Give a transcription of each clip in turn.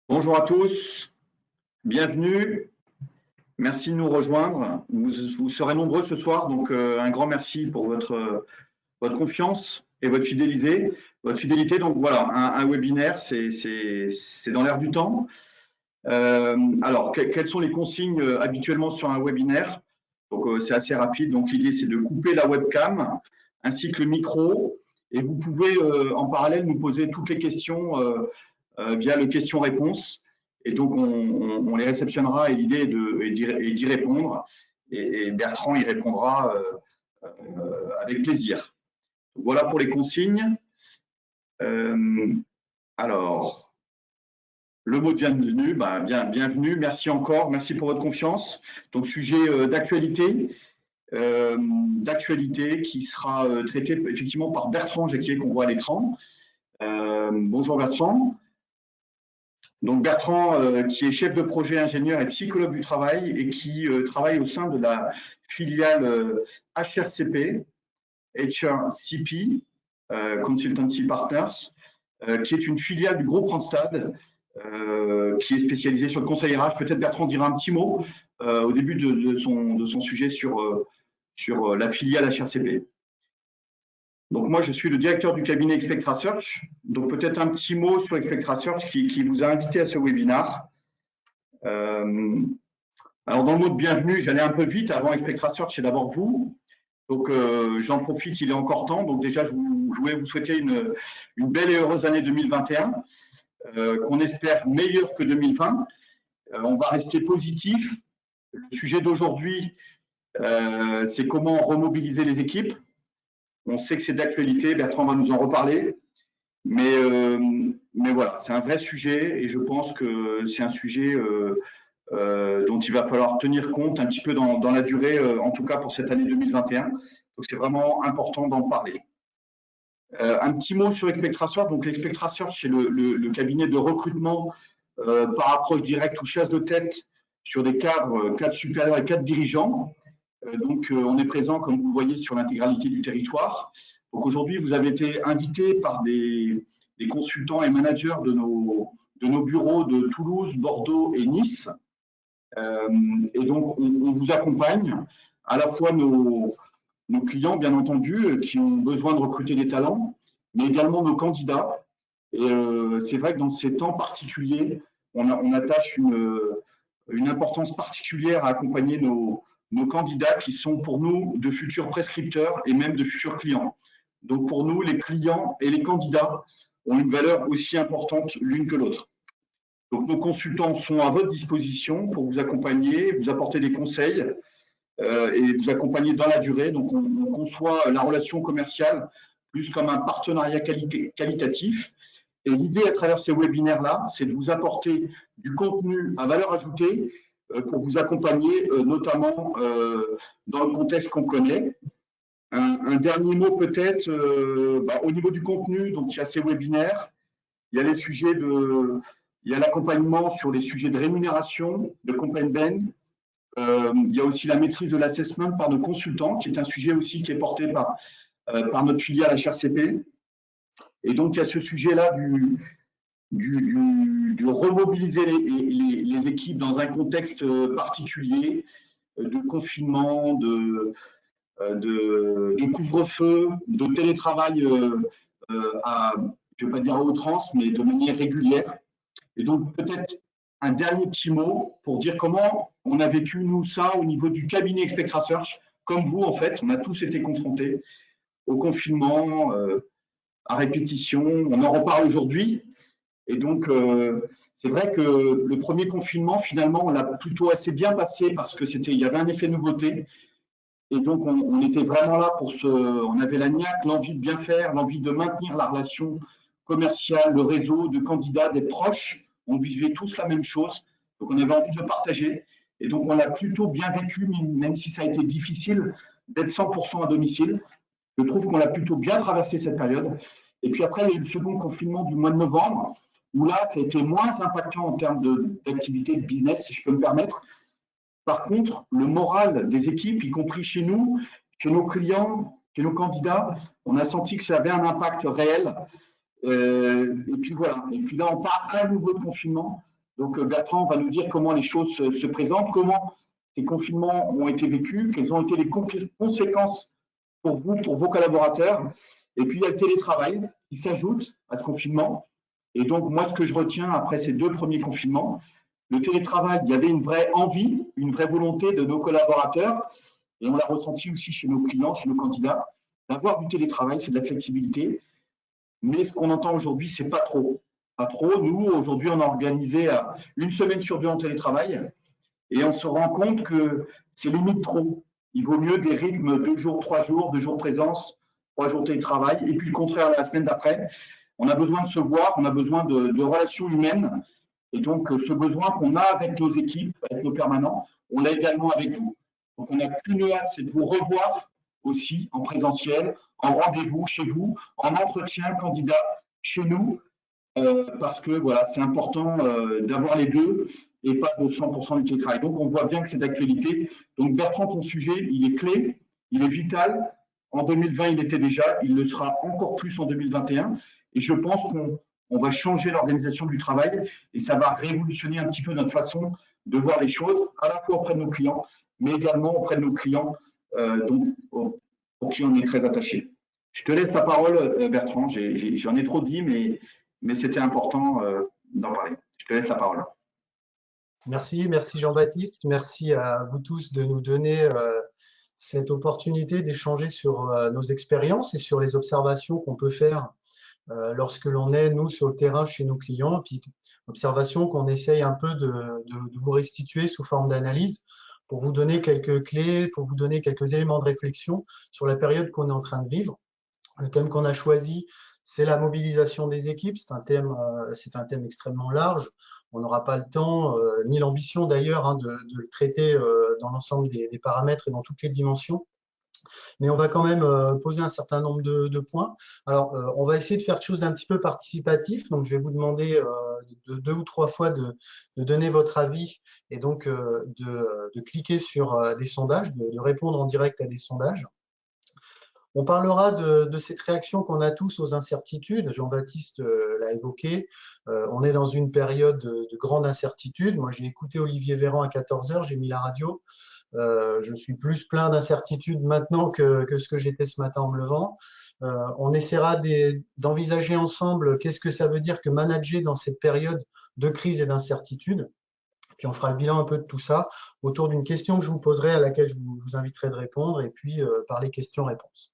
Bonjour à tous, bienvenue, merci de nous rejoindre. Vous serez nombreux ce soir, donc un grand merci pour votre confiance et votre fidélité. Donc voilà, un webinaire, c'est dans l'air du temps. Alors, quelles sont les consignes habituellement sur un webinaire? Donc c'est assez rapide, donc l'idée c'est de couper la webcam ainsi que le micro, et vous pouvez en parallèle nous poser toutes les questions via le question-réponse. Et donc, on les réceptionnera et l'idée est d'y répondre. Et Bertrand y répondra avec plaisir. Voilà pour les consignes. Alors, le mot de bienvenue, bienvenue, merci encore, merci pour votre confiance. Donc, sujet d'actualité qui sera traité effectivement par Bertrand Jacquier qu'on voit à l'écran. Bonjour Bertrand. Donc Bertrand, qui est chef de projet ingénieur et psychologue du travail et qui travaille au sein de la filiale HRCP, HRCP, Consultancy Partners, qui est une filiale du groupe Randstad, qui est spécialisée sur le conseil RH. Peut-être Bertrand dira un petit mot au début de son sujet sur la filiale HRCP. Donc moi, je suis le directeur du cabinet Expectra Search. Donc peut-être un petit mot sur Expectra Search qui vous a invité à ce webinaire. Alors dans le mot de bienvenue, j'allais un peu vite. Avant Expectra Search, c'est d'abord vous. Donc j'en profite, il est encore temps. Donc déjà, je voulais vous souhaiter une belle et heureuse année 2021, qu'on espère meilleure que 2020. On va rester positif. Le sujet d'aujourd'hui, c'est comment remobiliser les équipes. On sait que c'est d'actualité, Bertrand va nous en reparler, mais voilà, c'est un vrai sujet et je pense que c'est un sujet dont il va falloir tenir compte un petit peu dans la durée, en tout cas pour cette année 2021. Donc c'est vraiment important d'en parler. Un petit mot sur Expectra Search. Donc Expectra Search, c'est le cabinet de recrutement par approche directe ou chasse de tête sur des cadres supérieurs et cadres dirigeants. Donc, on est présent, comme vous le voyez, sur l'intégralité du territoire. Donc, aujourd'hui, vous avez été invité par des consultants et managers de nos bureaux de Toulouse, Bordeaux et Nice. Et donc, on vous accompagne, à la fois nos clients, bien entendu, qui ont besoin de recruter des talents, mais également nos candidats. Et c'est vrai que dans ces temps particuliers, on attache une importance particulière à accompagner nos candidats qui sont pour nous de futurs prescripteurs et même de futurs clients. Donc pour nous, les clients et les candidats ont une valeur aussi importante l'une que l'autre. Donc nos consultants sont à votre disposition pour vous accompagner, vous apporter des conseils et vous accompagner dans la durée. Donc on conçoit la relation commerciale plus comme un partenariat qualitatif. Et l'idée à travers ces webinaires-là, c'est de vous apporter du contenu à valeur ajoutée pour vous accompagner, notamment dans le contexte qu'on connaît. Un dernier mot peut-être, au niveau du contenu, donc il y a ces webinaires, il y a les sujets il y a l'accompagnement sur les sujets de rémunération, de comp and ben. Il y a aussi la maîtrise de l'assessment par nos consultants, qui est un sujet aussi qui est porté par notre filiale HRCP. Et donc il y a ce sujet-là de remobiliser les équipes dans un contexte particulier, de confinement, de couvre-feu, de télétravail je ne vais pas dire à outrance, mais de manière régulière. Et donc peut-être un dernier petit mot pour dire comment on a vécu, nous, ça au niveau du cabinet Expectra Search. Comme vous, en fait, on a tous été confrontés au confinement, à répétition. On en reparle aujourd'hui. Et donc, c'est vrai que le premier confinement, finalement, on l'a plutôt assez bien passé parce que il y avait un effet nouveauté. Et donc, on était vraiment là on avait la niaque, l'envie de bien faire, l'envie de maintenir la relation commerciale, le réseau de candidats, d'être proches. On vivait tous la même chose. Donc, on avait envie de le partager. Et donc, on l'a plutôt bien vécu, même si ça a été difficile d'être 100% à domicile. Je trouve qu'on l'a plutôt bien traversé cette période. Et puis après, il y a eu le second confinement du mois de novembre, où là, ça a été moins impactant en termes d'activité de business, si je peux me permettre. Par contre, le moral des équipes, y compris chez nous, chez nos clients, chez nos candidats, on a senti que ça avait un impact réel. Et puis voilà. Et puis là, on part à nouveau de confinement. Donc Bertrand va nous dire comment les choses se présentent, comment ces confinements ont été vécus, quelles ont été les conséquences pour vous, pour vos collaborateurs. Et puis il y a le télétravail qui s'ajoute à ce confinement. Et donc moi, ce que je retiens après ces 2 premiers confinements, le télétravail, il y avait une vraie envie, une vraie volonté de nos collaborateurs, et on l'a ressenti aussi chez nos clients, chez nos candidats, d'avoir du télétravail, c'est de la flexibilité. Mais ce qu'on entend aujourd'hui, c'est pas trop. Pas trop. Nous, aujourd'hui, on a organisé 1 semaine sur 2 en télétravail, et on se rend compte que c'est limite trop. Il vaut mieux des rythmes 2 jours, 3 jours, 2 jours de présence, 3 jours de télétravail, et puis le contraire la semaine d'après. On a besoin de se voir, on a besoin de relations humaines. Et donc, ce besoin qu'on a avec nos équipes, avec nos permanents, on l'a également avec vous. Donc, on n'a qu'une hâte, c'est de vous revoir aussi en présentiel, en rendez-vous chez vous, en entretien candidat chez nous, parce que voilà, c'est important d'avoir les deux et pas de 100% du télétravail. Donc, on voit bien que c'est d'actualité. Donc, Bertrand, ton sujet, il est clé, il est vital. En 2020, il était déjà, il le sera encore plus en 2021. Et je pense qu'on va changer l'organisation du travail et ça va révolutionner un petit peu notre façon de voir les choses, à la fois auprès de nos clients, mais également auprès de nos clients pour qui on est très attaché. Je te laisse la parole, Bertrand. J'en ai trop dit, mais c'était important d'en parler. Je te laisse la parole. Merci Jean-Baptiste. Merci à vous tous de nous donner cette opportunité d'échanger sur nos expériences et sur les observations qu'on peut faire lorsque l'on est, nous, sur le terrain chez nos clients, puis observations qu'on essaye un peu de vous restituer sous forme d'analyse pour vous donner quelques clés, pour vous donner quelques éléments de réflexion sur la période qu'on est en train de vivre. Le thème qu'on a choisi, c'est la mobilisation des équipes. C'est un thème extrêmement large. On n'aura pas le temps, ni l'ambition d'ailleurs, de le traiter dans l'ensemble des paramètres et dans toutes les dimensions. Mais on va quand même poser un certain nombre de points. Alors, on va essayer de faire quelque chose d'un petit peu participatif. Donc, je vais vous demander de 2 ou 3 fois de donner votre avis et donc de cliquer sur des sondages, de répondre en direct à des sondages. On parlera de cette réaction qu'on a tous aux incertitudes. Jean-Baptiste l'a évoqué. On est dans une période de grande incertitude. Moi, j'ai écouté Olivier Véran à 14 h, j'ai mis la radio. Je suis plus plein d'incertitudes maintenant que ce que j'étais ce matin en me levant. On essaiera d'envisager ensemble qu'est-ce que ça veut dire que manager dans cette période de crise et d'incertitude. Puis on fera le bilan un peu de tout ça autour d'une question que je vous poserai, à laquelle je vous inviterai de répondre, et puis par les questions-réponses.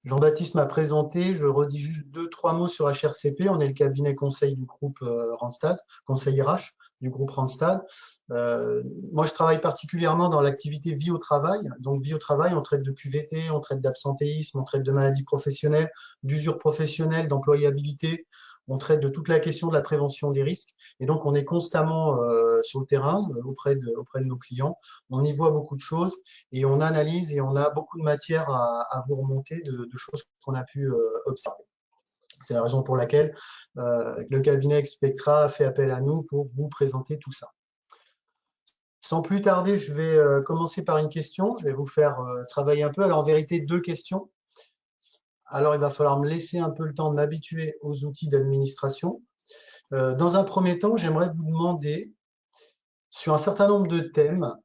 Jean-Baptiste m'a présenté, je redis juste 2-3 mots sur HRCP. On est le cabinet conseil du groupe Randstad, conseil RH du groupe Randstad. Moi, je travaille particulièrement dans l'activité vie au travail. Donc, vie au travail, on traite de QVT, on traite d'absentéisme, on traite de maladies professionnelles, d'usure professionnelle, d'employabilité. On traite de toute la question de la prévention des risques. Et donc, on est constamment sur le terrain auprès de nos clients. On y voit beaucoup de choses et on analyse et on a beaucoup de matière à vous remonter de choses qu'on a pu observer. C'est la raison pour laquelle le cabinet Expectra a fait appel à nous pour vous présenter tout ça. Sans plus tarder, je vais commencer par une question. Je vais vous faire travailler un peu. Alors, en vérité, 2 questions. Alors, il va falloir me laisser un peu le temps de m'habituer aux outils d'administration. Dans un premier temps, j'aimerais vous demander, sur un certain nombre de thèmes,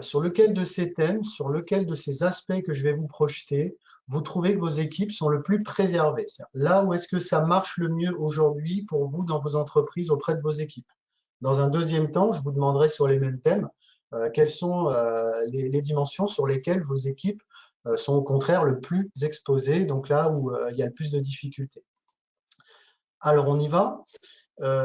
sur lequel de ces thèmes, sur lequel de ces aspects que je vais vous projeter, vous trouvez que vos équipes sont le plus préservées. Là où est-ce que ça marche le mieux aujourd'hui pour vous dans vos entreprises auprès de vos équipes. Dans un deuxième temps, je vous demanderai sur les mêmes thèmes, quelles sont les dimensions sur lesquelles vos équipes sont au contraire le plus exposées, donc là où il y a le plus de difficultés. Alors, on y va.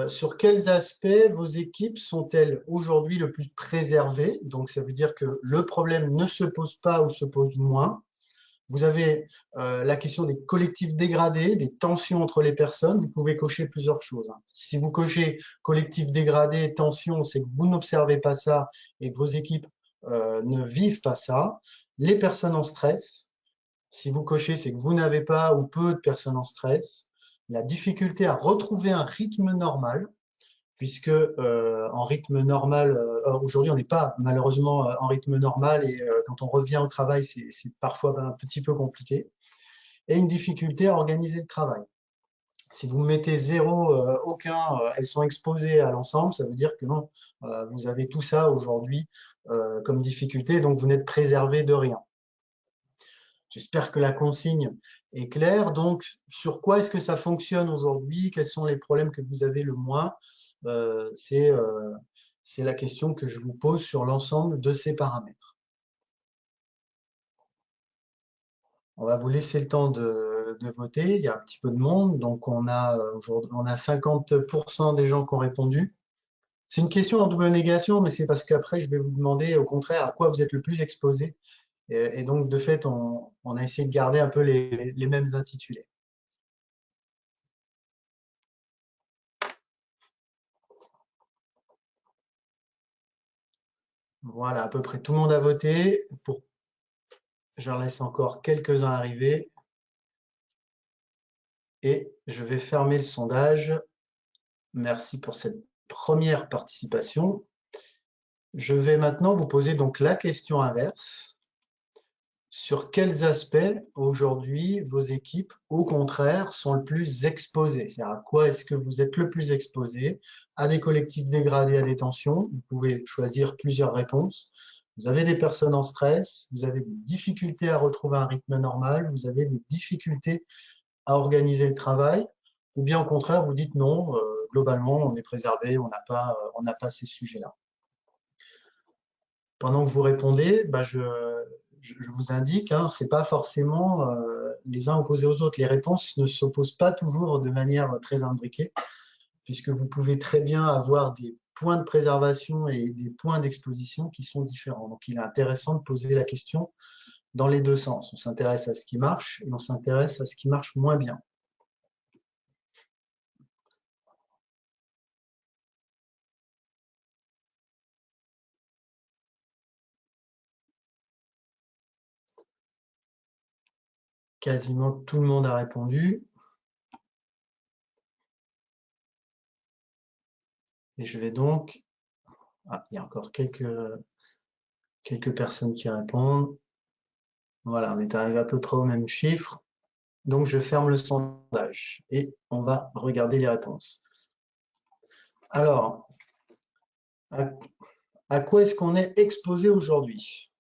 Sur quels aspects vos équipes sont-elles aujourd'hui le plus préservées? Donc, ça veut dire que le problème ne se pose pas ou se pose moins. Vous avez la question des collectifs dégradés, des tensions entre les personnes. Vous pouvez cocher plusieurs choses. Si vous cochez collectif dégradé, tension, c'est que vous n'observez pas ça et que vos équipes ne vivent pas ça. Les personnes en stress, si vous cochez, c'est que vous n'avez pas ou peu de personnes en stress. La difficulté à retrouver un rythme normal, puisque en rythme normal, aujourd'hui on n'est pas malheureusement en rythme normal et quand on revient au travail, c'est parfois un petit peu compliqué. Et une difficulté à organiser le travail. Si vous mettez zéro, aucun, elles sont exposées à l'ensemble, ça veut dire que non, vous avez tout ça aujourd'hui comme difficulté, donc vous n'êtes préservé de rien. J'espère que la consigne est claire. Donc, sur quoi est-ce que ça fonctionne aujourd'hui? Quels sont les problèmes que vous avez le moins? C'est la question que je vous pose sur l'ensemble de ces paramètres. On va vous laisser le temps de voter. Il y a un petit peu de monde, donc on a aujourd'hui, on a 50% des gens qui ont répondu. C'est une question en double négation, mais c'est parce qu'après, je vais vous demander au contraire à quoi vous êtes le plus exposé. Et donc, de fait, on a essayé de garder un peu les mêmes intitulés. Voilà, à peu près tout le monde a voté. J'en laisse encore quelques-uns arriver. Et je vais fermer le sondage. Merci pour cette première participation. Je vais maintenant vous poser donc la question inverse. Sur quels aspects aujourd'hui vos équipes, au contraire, sont le plus exposées? C'est-à-dire à quoi est-ce que vous êtes le plus exposé? À des collectifs dégradés, à des tensions. Vous pouvez choisir plusieurs réponses. Vous avez des personnes en stress, vous avez des difficultés à retrouver un rythme normal, vous avez des difficultés à organiser le travail, ou bien au contraire, vous dites non, globalement, on est préservé, on n'a pas ces sujets-là. Pendant que vous répondez, bah, je vous indique, hein, c'est pas forcément les uns opposés aux autres. Les réponses ne s'opposent pas toujours de manière très imbriquée, puisque vous pouvez très bien avoir des points de préservation et des points d'exposition qui sont différents. Donc, il est intéressant de poser la question dans les deux sens. On s'intéresse à ce qui marche et on s'intéresse à ce qui marche moins bien. Quasiment tout le monde a répondu. Et je vais donc... Ah, il y a encore quelques personnes qui répondent. Voilà, on est arrivé à peu près au même chiffre. Donc, je ferme le sondage et on va regarder les réponses. Alors, à quoi est-ce qu'on est exposé aujourd'hui?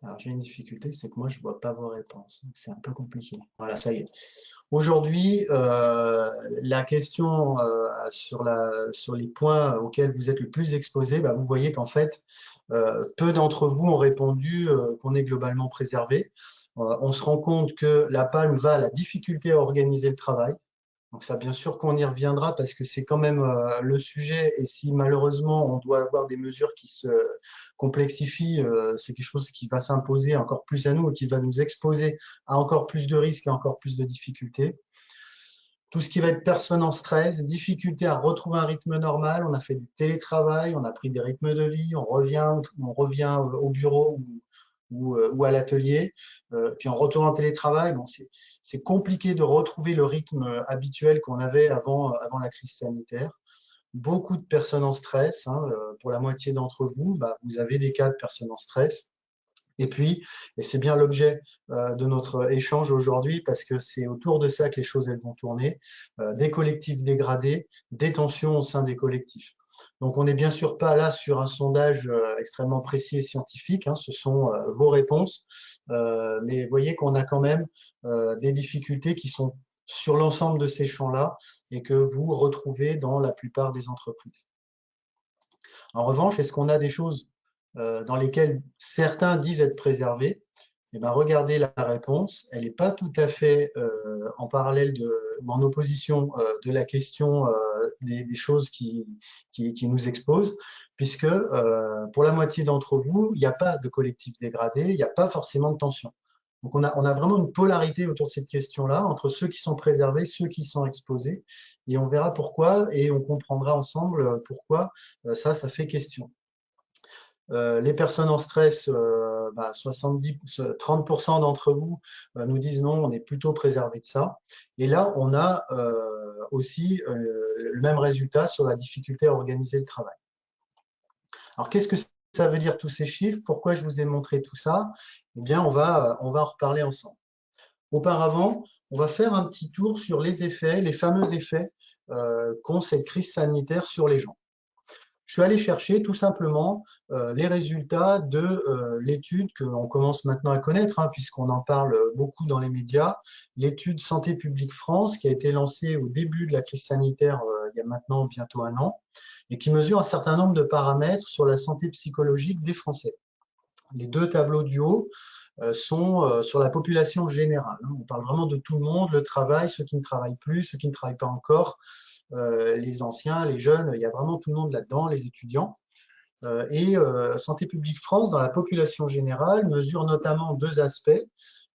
Alors, j'ai une difficulté, c'est que moi, je ne vois pas vos réponses. C'est un peu compliqué. Voilà, ça y est. Aujourd'hui, la question sur les points auxquels vous êtes le plus exposé, bah, vous voyez qu'en fait, peu d'entre vous ont répondu qu'on est globalement préservé. On se rend compte que la palme va à la difficulté à organiser le travail. Donc ça, bien sûr qu'on y reviendra parce que c'est quand même le sujet. Et si malheureusement on doit avoir des mesures qui se complexifient, c'est quelque chose qui va s'imposer encore plus à nous et qui va nous exposer à encore plus de risques et encore plus de difficultés. Tout ce qui va être personne en stress, difficulté à retrouver un rythme normal. On a fait du télétravail, on a pris des rythmes de vie, on revient au bureau ou à l'atelier. Puis en retournant en télétravail, bon, c'est compliqué de retrouver le rythme habituel qu'on avait avant la crise sanitaire. Beaucoup de personnes en stress, hein, pour la moitié d'entre vous, bah, vous avez des cas de personnes en stress. Et puis, et c'est bien l'objet de notre échange aujourd'hui, parce que c'est autour de ça que les choses elles vont tourner, des collectifs dégradés, des tensions au sein des collectifs. Donc, on n'est bien sûr pas là sur un sondage extrêmement précis et scientifique, hein, ce sont vos réponses, mais vous voyez qu'on a quand même des difficultés qui sont sur l'ensemble de ces champs-là et que vous retrouvez dans la plupart des entreprises. En revanche, est-ce qu'on a des choses dans lesquelles certains disent être préservés? Eh bien, regardez la réponse, elle n'est pas tout à fait en parallèle ou en opposition de la question des choses qui nous exposent, puisque pour la moitié d'entre vous, il n'y a pas de collectif dégradé, il n'y a pas forcément de tension. Donc on a vraiment une polarité autour de cette question-là, entre ceux qui sont préservés, ceux qui sont exposés, et on verra pourquoi, et on comprendra ensemble pourquoi ça fait question. Les personnes en stress, 30% d'entre vous nous disent non, on est plutôt préservé de ça. Et là, on a aussi le même résultat sur la difficulté à organiser le travail. Alors, qu'est-ce que ça veut dire tous ces chiffres? Pourquoi je vous ai montré tout ça? Eh bien, on va en reparler ensemble. Auparavant, on va faire un petit tour sur les effets, les fameux effets qu'ont cette crise sanitaire sur les gens. Je suis allé chercher tout simplement les résultats de l'étude que l'on commence maintenant à connaître, hein, puisqu'on en parle beaucoup dans les médias, l'étude Santé publique France qui a été lancée au début de la crise sanitaire il y a maintenant bientôt un an et qui mesure un certain nombre de paramètres sur la santé psychologique des Français. Les deux tableaux du haut sont sur la population générale. On parle vraiment de tout le monde, le travail, ceux qui ne travaillent plus, ceux qui ne travaillent pas encore, les anciens, les jeunes, il y a vraiment tout le monde là-dedans, les étudiants. Santé publique France, dans la population générale, mesure notamment deux aspects.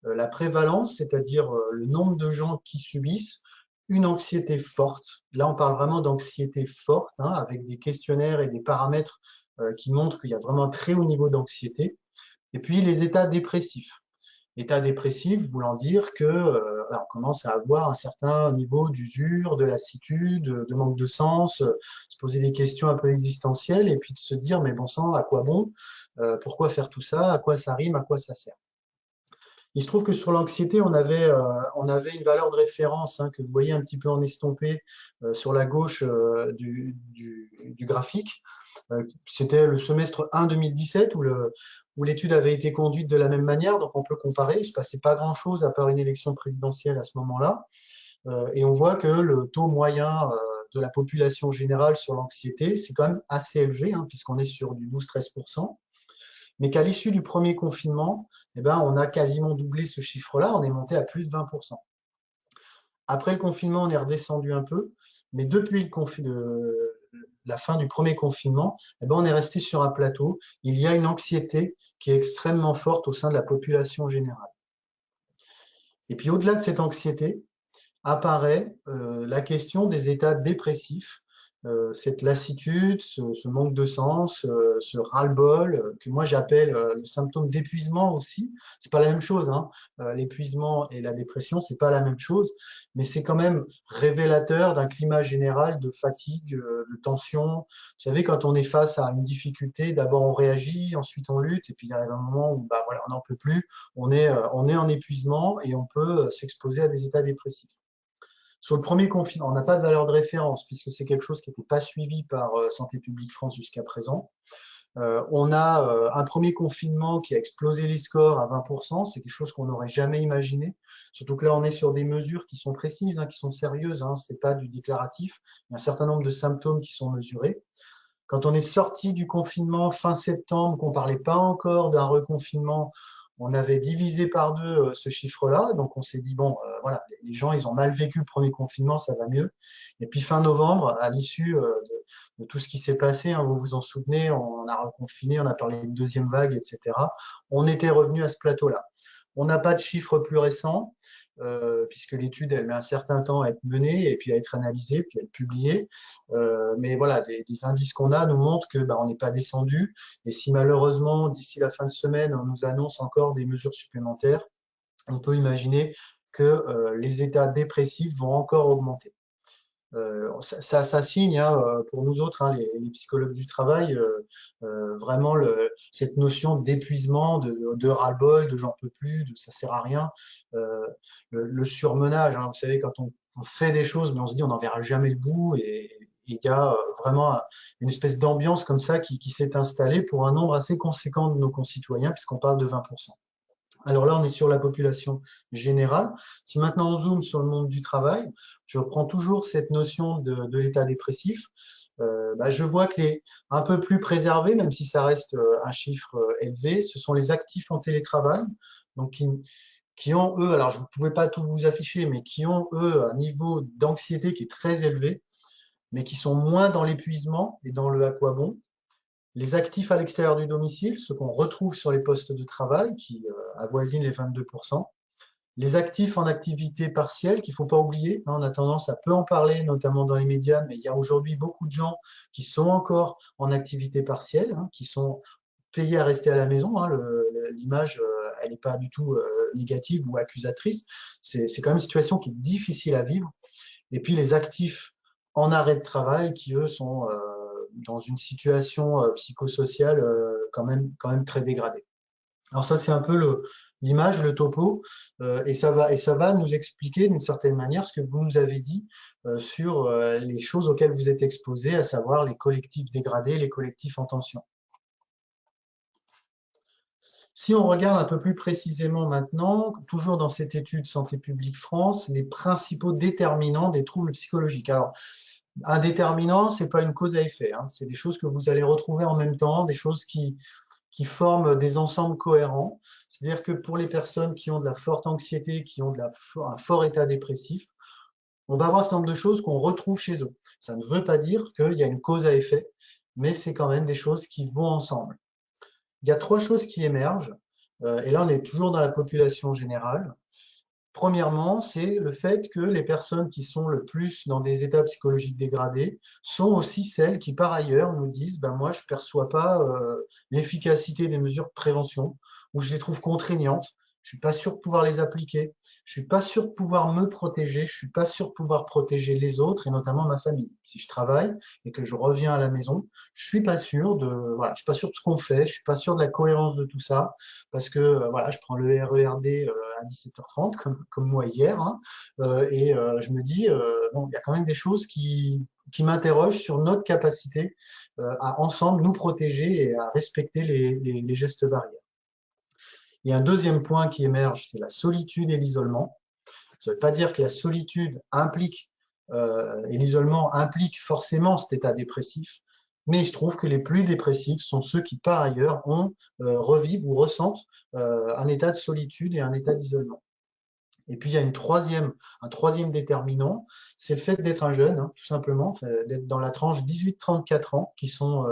La prévalence, c'est-à-dire le nombre de gens qui subissent une anxiété forte. Là, on parle vraiment d'anxiété forte, hein, avec des questionnaires et des paramètres qui montrent qu'il y a vraiment un très haut niveau d'anxiété. Et puis, les états dépressifs. État dépressif voulant dire que on commence à avoir un certain niveau d'usure, de lassitude, de manque de sens, se poser des questions un peu existentielles et puis de se dire mais bon sang, à quoi bon, pourquoi faire tout ça, à quoi ça rime, à quoi ça sert. Il se trouve que sur l'anxiété, on avait une valeur de référence hein, que vous voyez un petit peu en estompé sur la gauche du graphique. C'était le semestre 1 2017 où l'étude avait été conduite de la même manière, donc on peut comparer. Il ne se passait pas grand-chose à part une élection présidentielle à ce moment-là. Et on voit que le taux moyen de la population générale sur l'anxiété, c'est quand même assez élevé, hein, puisqu'on est sur du 12-13%. Mais qu'à l'issue du premier confinement, eh ben, on a quasiment doublé ce chiffre-là, on est monté à plus de 20%. Après le confinement, on est redescendu un peu, mais depuis la fin du premier confinement, eh ben, on est resté sur un plateau. Il y a une anxiété qui est extrêmement forte au sein de la population générale. Et puis au-delà de cette anxiété, apparaît la question des états dépressifs, cette lassitude, ce manque de sens, ce ras-le-bol, que moi j'appelle le symptôme d'épuisement aussi. C'est pas la même chose, hein. L'épuisement et la dépression, c'est pas la même chose, mais c'est quand même révélateur d'un climat général de fatigue, de tension. Vous savez, quand on est face à une difficulté, d'abord on réagit, ensuite on lutte, et puis il arrive un moment où bah, voilà, on n'en peut plus, on est en épuisement et on peut s'exposer à des états dépressifs. Sur le premier confinement, on n'a pas de valeur de référence puisque c'est quelque chose qui n'était pas suivi par Santé publique France jusqu'à présent. On a un premier confinement qui a explosé les scores à 20%, c'est quelque chose qu'on n'aurait jamais imaginé. Surtout que là, on est sur des mesures qui sont précises, hein, qui sont sérieuses, hein, c'est pas du déclaratif. Il y a un certain nombre de symptômes qui sont mesurés. Quand on est sorti du confinement fin septembre, qu'on ne parlait pas encore d'un reconfinement, on avait divisé par deux ce chiffre-là. Donc, on s'est dit, bon, voilà, les gens, ils ont mal vécu le premier confinement, ça va mieux. Et puis, fin novembre, à l'issue de tout ce qui s'est passé, hein, vous vous en souvenez, on a reconfiné, on a parlé de deuxième vague, etc. On était revenu à ce plateau-là. On n'a pas de chiffres plus récents, puisque l'étude, elle met un certain temps à être menée et puis à être analysée, puis à être publiée. Mais voilà, des indices qu'on a nous montrent que bah, on n'est pas descendu. Et si malheureusement, d'ici la fin de semaine, on nous annonce encore des mesures supplémentaires, on peut imaginer que les états dépressifs vont encore augmenter. Ça signe hein, pour nous autres, hein, les psychologues du travail, vraiment cette notion d'épuisement, de ras-le-bol, de j'en peux plus, de ça sert à rien, le surmenage. Hein, vous savez, quand on fait des choses, mais on se dit on n'en verra jamais le bout, et il y a vraiment une espèce d'ambiance comme ça qui s'est installée pour un nombre assez conséquent de nos concitoyens, puisqu'on parle de 20%. Alors là, on est sur la population générale. Si maintenant on zoome sur le monde du travail, je reprends toujours cette notion de l'état dépressif. Bah, je vois que les un peu plus préservés, même si ça reste un chiffre élevé, ce sont les actifs en télétravail, donc qui ont, eux, alors je ne pouvais pas tout vous afficher, mais qui ont, eux, un niveau d'anxiété qui est très élevé, mais qui sont moins dans l'épuisement et dans le à quoi bon. Les actifs à l'extérieur du domicile, ceux qu'on retrouve sur les postes de travail, qui avoisinent les 22%. Les actifs en activité partielle, qu'il ne faut pas oublier, hein, on a tendance à peu en parler, notamment dans les médias, mais il y a aujourd'hui beaucoup de gens qui sont encore en activité partielle, hein, qui sont payés à rester à la maison. Hein, l'image, elle n'est pas du tout négative ou accusatrice. C'est quand même une situation qui est difficile à vivre. Et puis les actifs en arrêt de travail qui, eux, sont dans une situation psychosociale quand même très dégradé. Alors ça, c'est un peu l'image, le topo, et ça va nous expliquer d'une certaine manière ce que vous nous avez dit sur les choses auxquelles vous êtes exposés, à savoir les collectifs dégradés, les collectifs en tension. Si on regarde un peu plus précisément maintenant, toujours dans cette étude Santé publique France, les principaux déterminants des troubles psychologiques. Alors, un déterminant, ce n'est pas une cause à effet, hein, c'est des choses que vous allez retrouver en même temps, des choses qui forment des ensembles cohérents. C'est-à-dire que pour les personnes qui ont de la forte anxiété, qui ont un fort état dépressif, on va avoir un certain nombre de choses qu'on retrouve chez eux. Ça ne veut pas dire qu'il y a une cause à effet, mais c'est quand même des choses qui vont ensemble. Il y a 3 choses qui émergent, et là on est toujours dans la population générale. Premièrement, c'est le fait que les personnes qui sont le plus dans des états psychologiques dégradés sont aussi celles qui, par ailleurs, nous disent ben moi, je ne perçois pas l'efficacité des mesures de prévention, ou je les trouve contraignantes, je ne suis pas sûr de pouvoir les appliquer, je ne suis pas sûr de pouvoir me protéger, je ne suis pas sûr de pouvoir protéger les autres, et notamment ma famille. Si je travaille et que je reviens à la maison, je ne suis pas sûr je suis pas sûr de ce qu'on fait, je ne suis pas sûr de la cohérence de tout ça, parce que voilà, je prends le RERD à 17h30, comme moi hier, hein, et je me dis, bon, il y a quand même des choses qui m'interrogent sur notre capacité à ensemble nous protéger et à respecter les gestes barrières. Il y a un deuxième point qui émerge, c'est la solitude et l'isolement. Ça ne veut pas dire que la solitude implique et l'isolement implique forcément cet état dépressif, mais je trouve que les plus dépressifs sont ceux qui, par ailleurs, revivent ou ressentent un état de solitude et un état d'isolement. Et puis, il y a un troisième déterminant, c'est le fait d'être un jeune, hein, tout simplement, d'être dans la tranche 18-34 ans, qui sont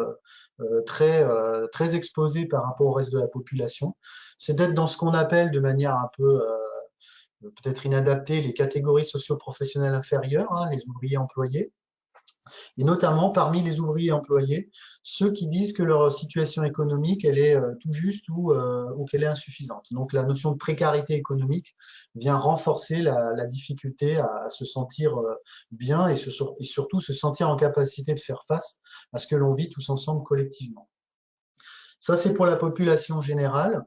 très exposés par rapport au reste de la population. C'est d'être dans ce qu'on appelle de manière un peu peut-être inadaptée les catégories socio-professionnelles inférieures, hein, les ouvriers employés. Et notamment parmi les ouvriers employés, ceux qui disent que leur situation économique elle est tout juste ou qu'elle est insuffisante. Donc la notion de précarité économique vient renforcer la difficulté à se sentir bien et surtout se sentir en capacité de faire face à ce que l'on vit tous ensemble collectivement. Ça, c'est pour la population générale.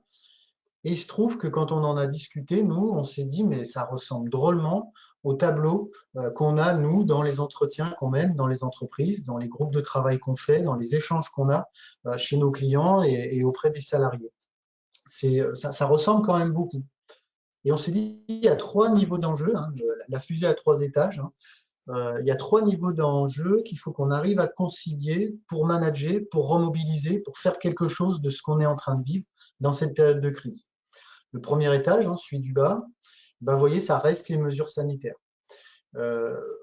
Et il se trouve que quand on en a discuté, nous, on s'est dit, mais ça ressemble drôlement au tableau qu'on a, nous, dans les entretiens qu'on mène dans les entreprises, dans les groupes de travail qu'on fait, dans les échanges qu'on a chez nos clients et auprès des salariés. Ça ressemble quand même beaucoup. Et on s'est dit, il y a 3 niveaux d'enjeu, hein, la fusée à 3 étages. Hein. Il y a 3 niveaux d'enjeu qu'il faut qu'on arrive à concilier pour manager, pour remobiliser, pour faire quelque chose de ce qu'on est en train de vivre dans cette période de crise. Le premier étage, hein, celui du bas, ben, vous voyez, ça reste les mesures sanitaires.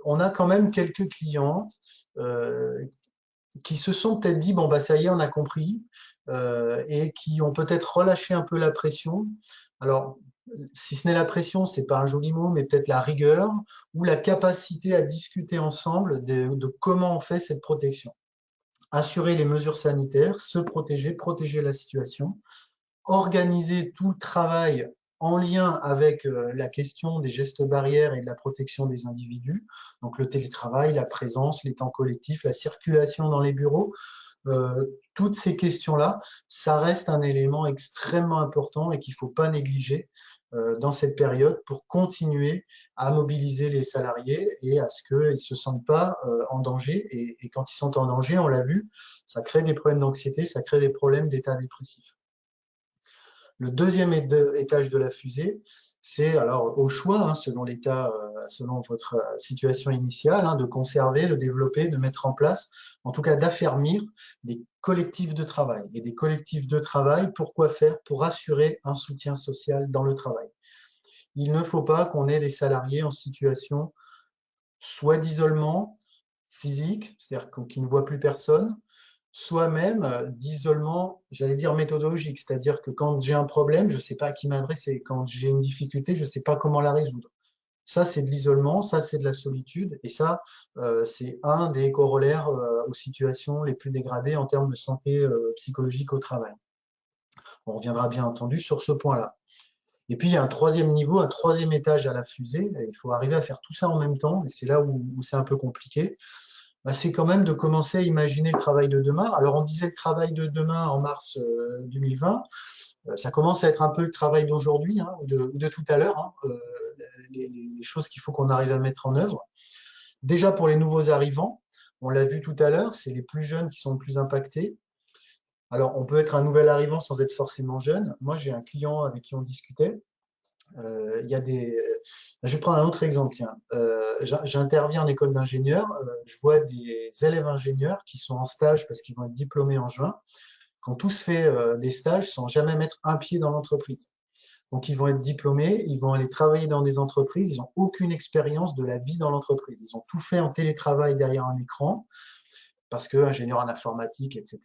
On a quand même quelques clients qui se sont peut-être dit, bon, bah, ça y est, on a compris, et qui ont peut-être relâché un peu la pression. Alors, si ce n'est la pression, c'est pas un joli mot, mais peut-être la rigueur ou la capacité à discuter ensemble de comment on fait cette protection. Assurer les mesures sanitaires, se protéger, protéger la situation, organiser tout le travail en lien avec la question des gestes barrières et de la protection des individus, donc le télétravail, la présence, les temps collectifs, la circulation dans les bureaux, toutes ces questions-là, ça reste un élément extrêmement important et qu'il ne faut pas négliger dans cette période pour continuer à mobiliser les salariés et à ce qu'ils ne se sentent pas en danger. Et quand ils sont en danger, on l'a vu, ça crée des problèmes d'anxiété, ça crée des problèmes d'état dépressif. Le deuxième étage de la fusée, c'est alors au choix, hein, selon l'état, selon votre situation initiale, hein, de conserver, de développer, de mettre en place, en tout cas d'affermir des collectifs de travail. Et des collectifs de travail, pourquoi faire? Pour assurer un soutien social dans le travail. Il ne faut pas qu'on ait des salariés en situation soit d'isolement physique, c'est-à-dire qu'ils ne voient plus personne, soit même d'isolement, j'allais dire méthodologique, c'est-à-dire que quand j'ai un problème, je ne sais pas à qui m'adresser, quand j'ai une difficulté, je ne sais pas comment la résoudre. Ça, c'est de l'isolement, ça, c'est de la solitude, et ça, c'est un des corollaires aux situations les plus dégradées en termes de santé psychologique au travail. On reviendra bien entendu sur ce point-là. Et puis, il y a un troisième niveau, un troisième étage à la fusée, il faut arriver à faire tout ça en même temps, et c'est là où c'est un peu compliqué. bah, c'est quand même de commencer à imaginer le travail de demain. Alors, on disait le travail de demain en mars 2020. Ça commence à être un peu le travail d'aujourd'hui, hein, ou de tout à l'heure, hein, les choses qu'il faut qu'on arrive à mettre en œuvre. Déjà pour les nouveaux arrivants, on l'a vu tout à l'heure, c'est les plus jeunes qui sont le plus impactés. Alors, on peut être un nouvel arrivant sans être forcément jeune. Moi, j'ai un client avec qui on discutait. Il y a des... Je vais prendre un autre exemple, tiens. J'interviens en école d'ingénieur. Je vois des élèves ingénieurs qui sont en stage parce qu'ils vont être diplômés en juin, qui ont tous fait des stages sans jamais mettre un pied dans l'entreprise. Donc, ils vont être diplômés, ils vont aller travailler dans des entreprises, ils n'ont aucune expérience de la vie dans l'entreprise. Ils ont tout fait en télétravail derrière un écran, parce que ingénieur en informatique, etc.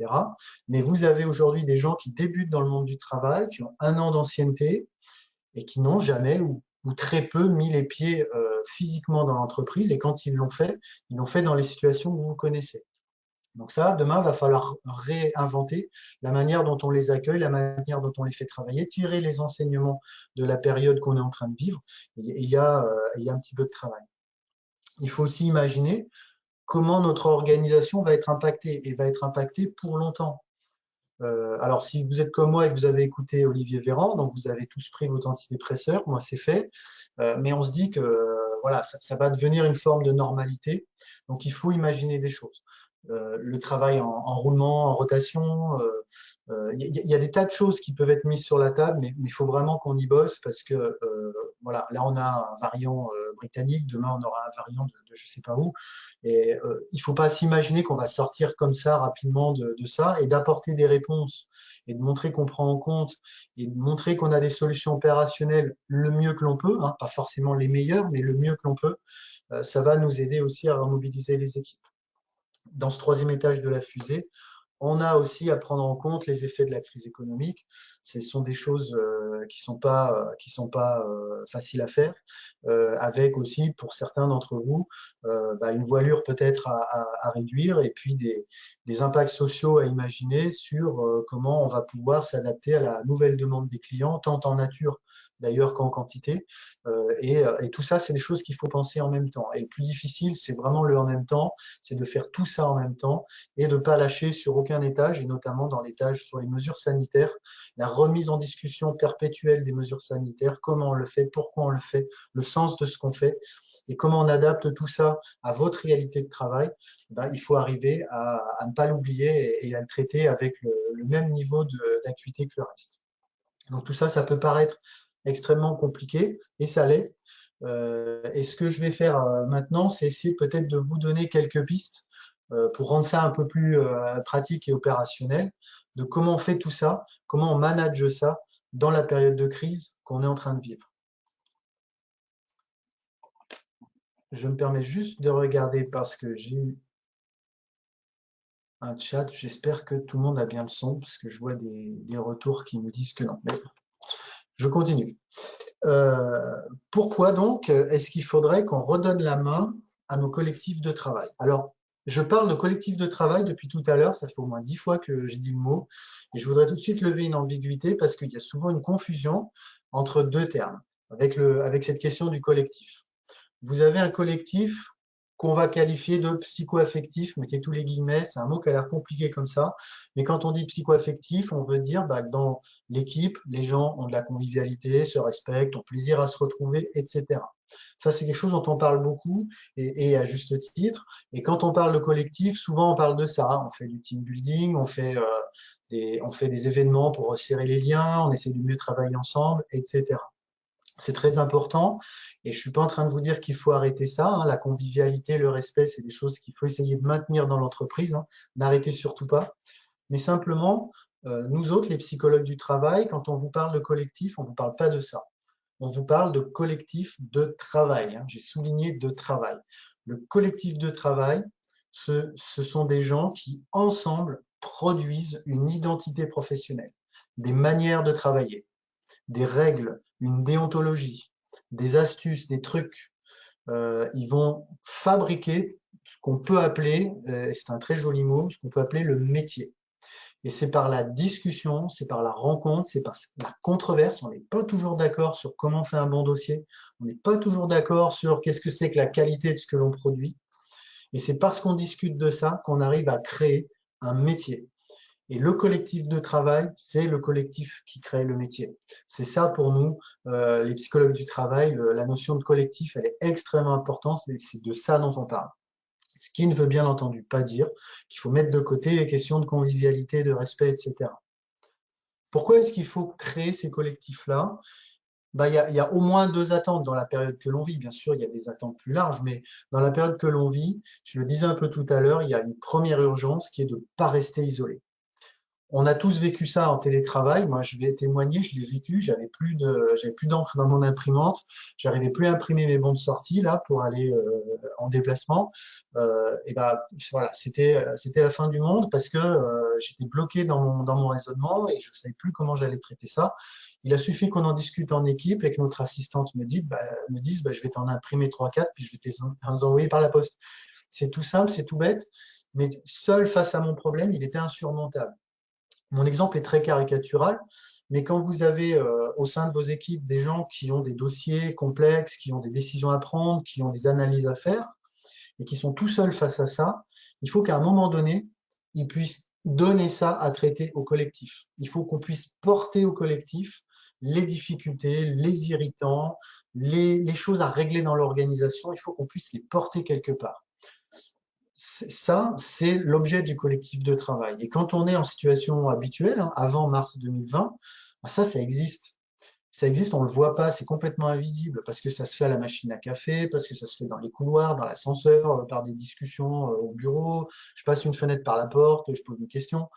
Mais vous avez aujourd'hui des gens qui débutent dans le monde du travail, qui ont un an d'ancienneté et qui n'ont jamais ou très peu mis les pieds physiquement dans l'entreprise. Et quand ils l'ont fait dans les situations que vous connaissez. Donc ça, demain, il va falloir réinventer la manière dont on les accueille, la manière dont on les fait travailler, tirer les enseignements de la période qu'on est en train de vivre. Et il y a un petit peu de travail. Il faut aussi imaginer comment notre organisation va être impactée et va être impactée pour longtemps. Alors, si vous êtes comme moi et que vous avez écouté Olivier Véran, donc vous avez tous pris vos antidépresseurs, moi c'est fait, mais on se dit que voilà, ça va devenir une forme de normalité. Donc, il faut imaginer des choses. Le travail en roulement, en rotation, il y a des tas de choses qui peuvent être mises sur la table, mais il faut vraiment qu'on y bosse parce que voilà, là on a un variant britannique, demain on aura un variant de je sais pas où, et il ne faut pas s'imaginer qu'on va sortir comme ça rapidement de ça et d'apporter des réponses et de montrer qu'on prend en compte et de montrer qu'on a des solutions opérationnelles le mieux que l'on peut, hein, pas forcément les meilleures, mais le mieux que l'on peut. Ça va nous aider aussi à remobiliser les équipes. Dans ce troisième étage de la fusée, on a aussi à prendre en compte les effets de la crise économique. Ce sont des choses qui sont pas faciles à faire, avec aussi pour certains d'entre vous une voilure peut-être à réduire et puis des impacts sociaux à imaginer sur comment on va pouvoir s'adapter à la nouvelle demande des clients, tant en nature d'ailleurs qu'en quantité. Et tout ça, c'est des choses qu'il faut penser en même temps. Et le plus difficile, c'est vraiment le en même temps, c'est de faire tout ça en même temps et de ne pas lâcher sur aucun étage, et notamment dans l'étage sur les mesures sanitaires, la remise en discussion perpétuelle des mesures sanitaires, comment on le fait, pourquoi on le fait, le sens de ce qu'on fait, et comment on adapte tout ça à votre réalité de travail. Il faut arriver à ne pas l'oublier et à le traiter avec le même niveau d'acuité que le reste. Donc tout ça, ça peut paraître extrêmement compliqué, et ça l'est. Et ce que je vais faire maintenant, c'est essayer peut-être de vous donner quelques pistes pour rendre ça un peu plus pratique et opérationnel, de comment on fait tout ça, comment on manage ça dans la période de crise qu'on est en train de vivre. Je me permets juste de regarder parce que j'ai eu un chat. J'espère que tout le monde a bien le son parce que je vois des retours qui me disent que non. Mais je continue. Pourquoi donc est-ce qu'il faudrait qu'on redonne la main à nos collectifs de travail? Alors, je parle de collectifs de travail depuis tout à l'heure, ça fait au moins 10 fois que je dis le mot, et je voudrais tout de suite lever une ambiguïté parce qu'il y a souvent une confusion entre deux termes avec cette question du collectif. Vous avez un collectif qu'on va qualifier de psycho-affectif, mettez tous les guillemets, c'est un mot qui a l'air compliqué comme ça, mais quand on dit psycho-affectif, on veut dire que dans l'équipe, les gens ont de la convivialité, se respectent, ont plaisir à se retrouver, etc. Ça, c'est quelque chose dont on parle beaucoup et à juste titre. Et quand on parle de collectif, souvent on parle de ça. On fait du team building, on fait des événements pour resserrer les liens, on essaie de mieux travailler ensemble, etc. C'est très important et je suis pas en train de vous dire qu'il faut arrêter ça, hein. La convivialité, le respect, c'est des choses qu'il faut essayer de maintenir dans l'entreprise, hein. N'arrêtez surtout pas. Mais simplement, nous autres, les psychologues du travail, quand on vous parle de collectif, on vous parle pas de ça. On vous parle de collectif de travail, hein. J'ai souligné de travail. Le collectif de travail, ce sont des gens qui, ensemble, produisent une identité professionnelle, des manières de travailler, des règles, une déontologie, des astuces, des trucs. Ils vont fabriquer ce qu'on peut appeler, c'est un très joli mot, ce qu'on peut appeler le métier. Et c'est par la discussion, c'est par la rencontre, c'est par la controverse. On n'est pas toujours d'accord sur comment on fait un bon dossier. On n'est pas toujours d'accord sur qu'est-ce que c'est que la qualité de ce que l'on produit. Et c'est parce qu'on discute de ça qu'on arrive à créer un métier. Et le collectif de travail, c'est le collectif qui crée le métier. C'est ça pour nous, les psychologues du travail, la notion de collectif, elle est extrêmement importante, c'est de ça dont on parle. Ce qui ne veut bien entendu pas dire qu'il faut mettre de côté les questions de convivialité, de respect, etc. Pourquoi est-ce qu'il faut créer ces collectifs-là? Bah, il y a au moins deux attentes dans la période que l'on vit. Bien sûr, il y a des attentes plus larges, mais dans la période que l'on vit, je le disais un peu tout à l'heure, il y a une première urgence qui est de ne pas rester isolé. On a tous vécu ça en télétravail. Moi, je vais témoigner, je l'ai vécu. J'avais plus d'encre dans mon imprimante. J'arrivais plus à imprimer mes bons de sortie là pour aller en déplacement. Et ben voilà, c'était la fin du monde parce que j'étais bloqué dans mon raisonnement et je savais plus comment j'allais traiter ça. Il a suffi qu'on en discute en équipe et que notre assistante me dise, bah, je vais t'en imprimer trois, quatre, puis je vais te les envoyer par la poste. C'est tout simple, c'est tout bête, mais seul face à mon problème, il était insurmontable. Mon exemple est très caricatural, mais quand vous avez au sein de vos équipes des gens qui ont des dossiers complexes, qui ont des décisions à prendre, qui ont des analyses à faire, et qui sont tout seuls face à ça, il faut qu'à un moment donné, ils puissent donner ça à traiter au collectif. Il faut qu'on puisse porter au collectif les difficultés, les irritants, les choses à régler dans l'organisation, il faut qu'on puisse les porter quelque part. Ça, c'est l'objet du collectif de travail. Et quand on est en situation habituelle, hein, avant mars 2020, ça existe. Ça existe, on ne le voit pas, c'est complètement invisible parce que ça se fait à la machine à café, parce que ça se fait dans les couloirs, dans l'ascenseur, par des discussions au bureau. Je passe une fenêtre par la porte, je pose une question.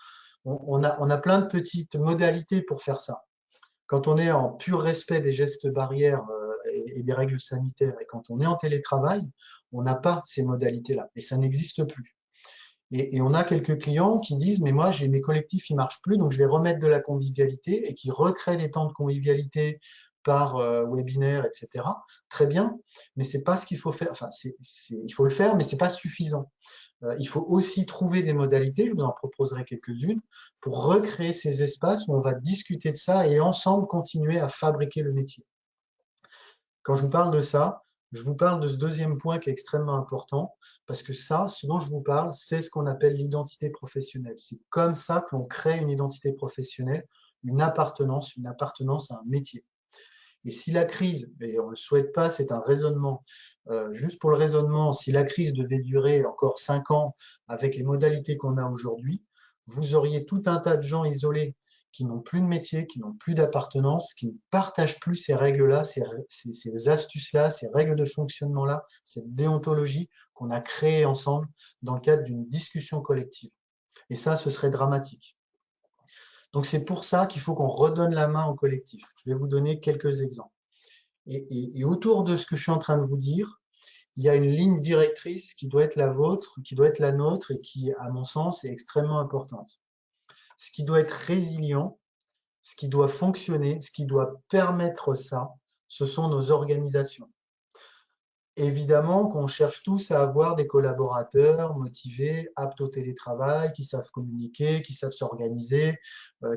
On a plein de petites modalités pour faire ça. Quand on est en pur respect des gestes barrières et des règles sanitaires et quand on est en télétravail, on n'a pas ces modalités-là et ça n'existe plus. Et on a quelques clients qui disent, mais moi, j'ai mes collectifs, ils marchent plus, donc je vais remettre de la convivialité et qui recréent des temps de convivialité par webinaire, etc. Très bien, mais c'est pas ce qu'il faut faire. Enfin, il faut le faire, mais c'est pas suffisant. Il faut aussi trouver des modalités, je vous en proposerai quelques-unes, pour recréer ces espaces où on va discuter de ça et ensemble continuer à fabriquer le métier. Quand je vous parle de ça, je vous parle de ce deuxième point qui est extrêmement important, parce que ça, ce dont je vous parle, c'est ce qu'on appelle l'identité professionnelle. C'est comme ça que l'on crée une identité professionnelle, une appartenance à un métier. Et si la crise, et on ne le souhaite pas, c'est un raisonnement, juste pour le raisonnement, si la crise devait durer encore 5 ans avec les modalités qu'on a aujourd'hui, vous auriez tout un tas de gens isolés qui n'ont plus de métier, qui n'ont plus d'appartenance, qui ne partagent plus ces règles-là, ces astuces-là, ces règles de fonctionnement-là, cette déontologie qu'on a créée ensemble dans le cadre d'une discussion collective. Et ça, ce serait dramatique. Donc c'est pour ça qu'il faut qu'on redonne la main au collectif. Je vais vous donner quelques exemples. Et autour de ce que je suis en train de vous dire, il y a une ligne directrice qui doit être la vôtre, qui doit être la nôtre et qui, à mon sens, est extrêmement importante. Ce qui doit être résilient, ce qui doit fonctionner, ce qui doit permettre ça, ce sont nos organisations. Évidemment qu'on cherche tous à avoir des collaborateurs motivés, aptes au télétravail, qui savent communiquer, qui savent s'organiser,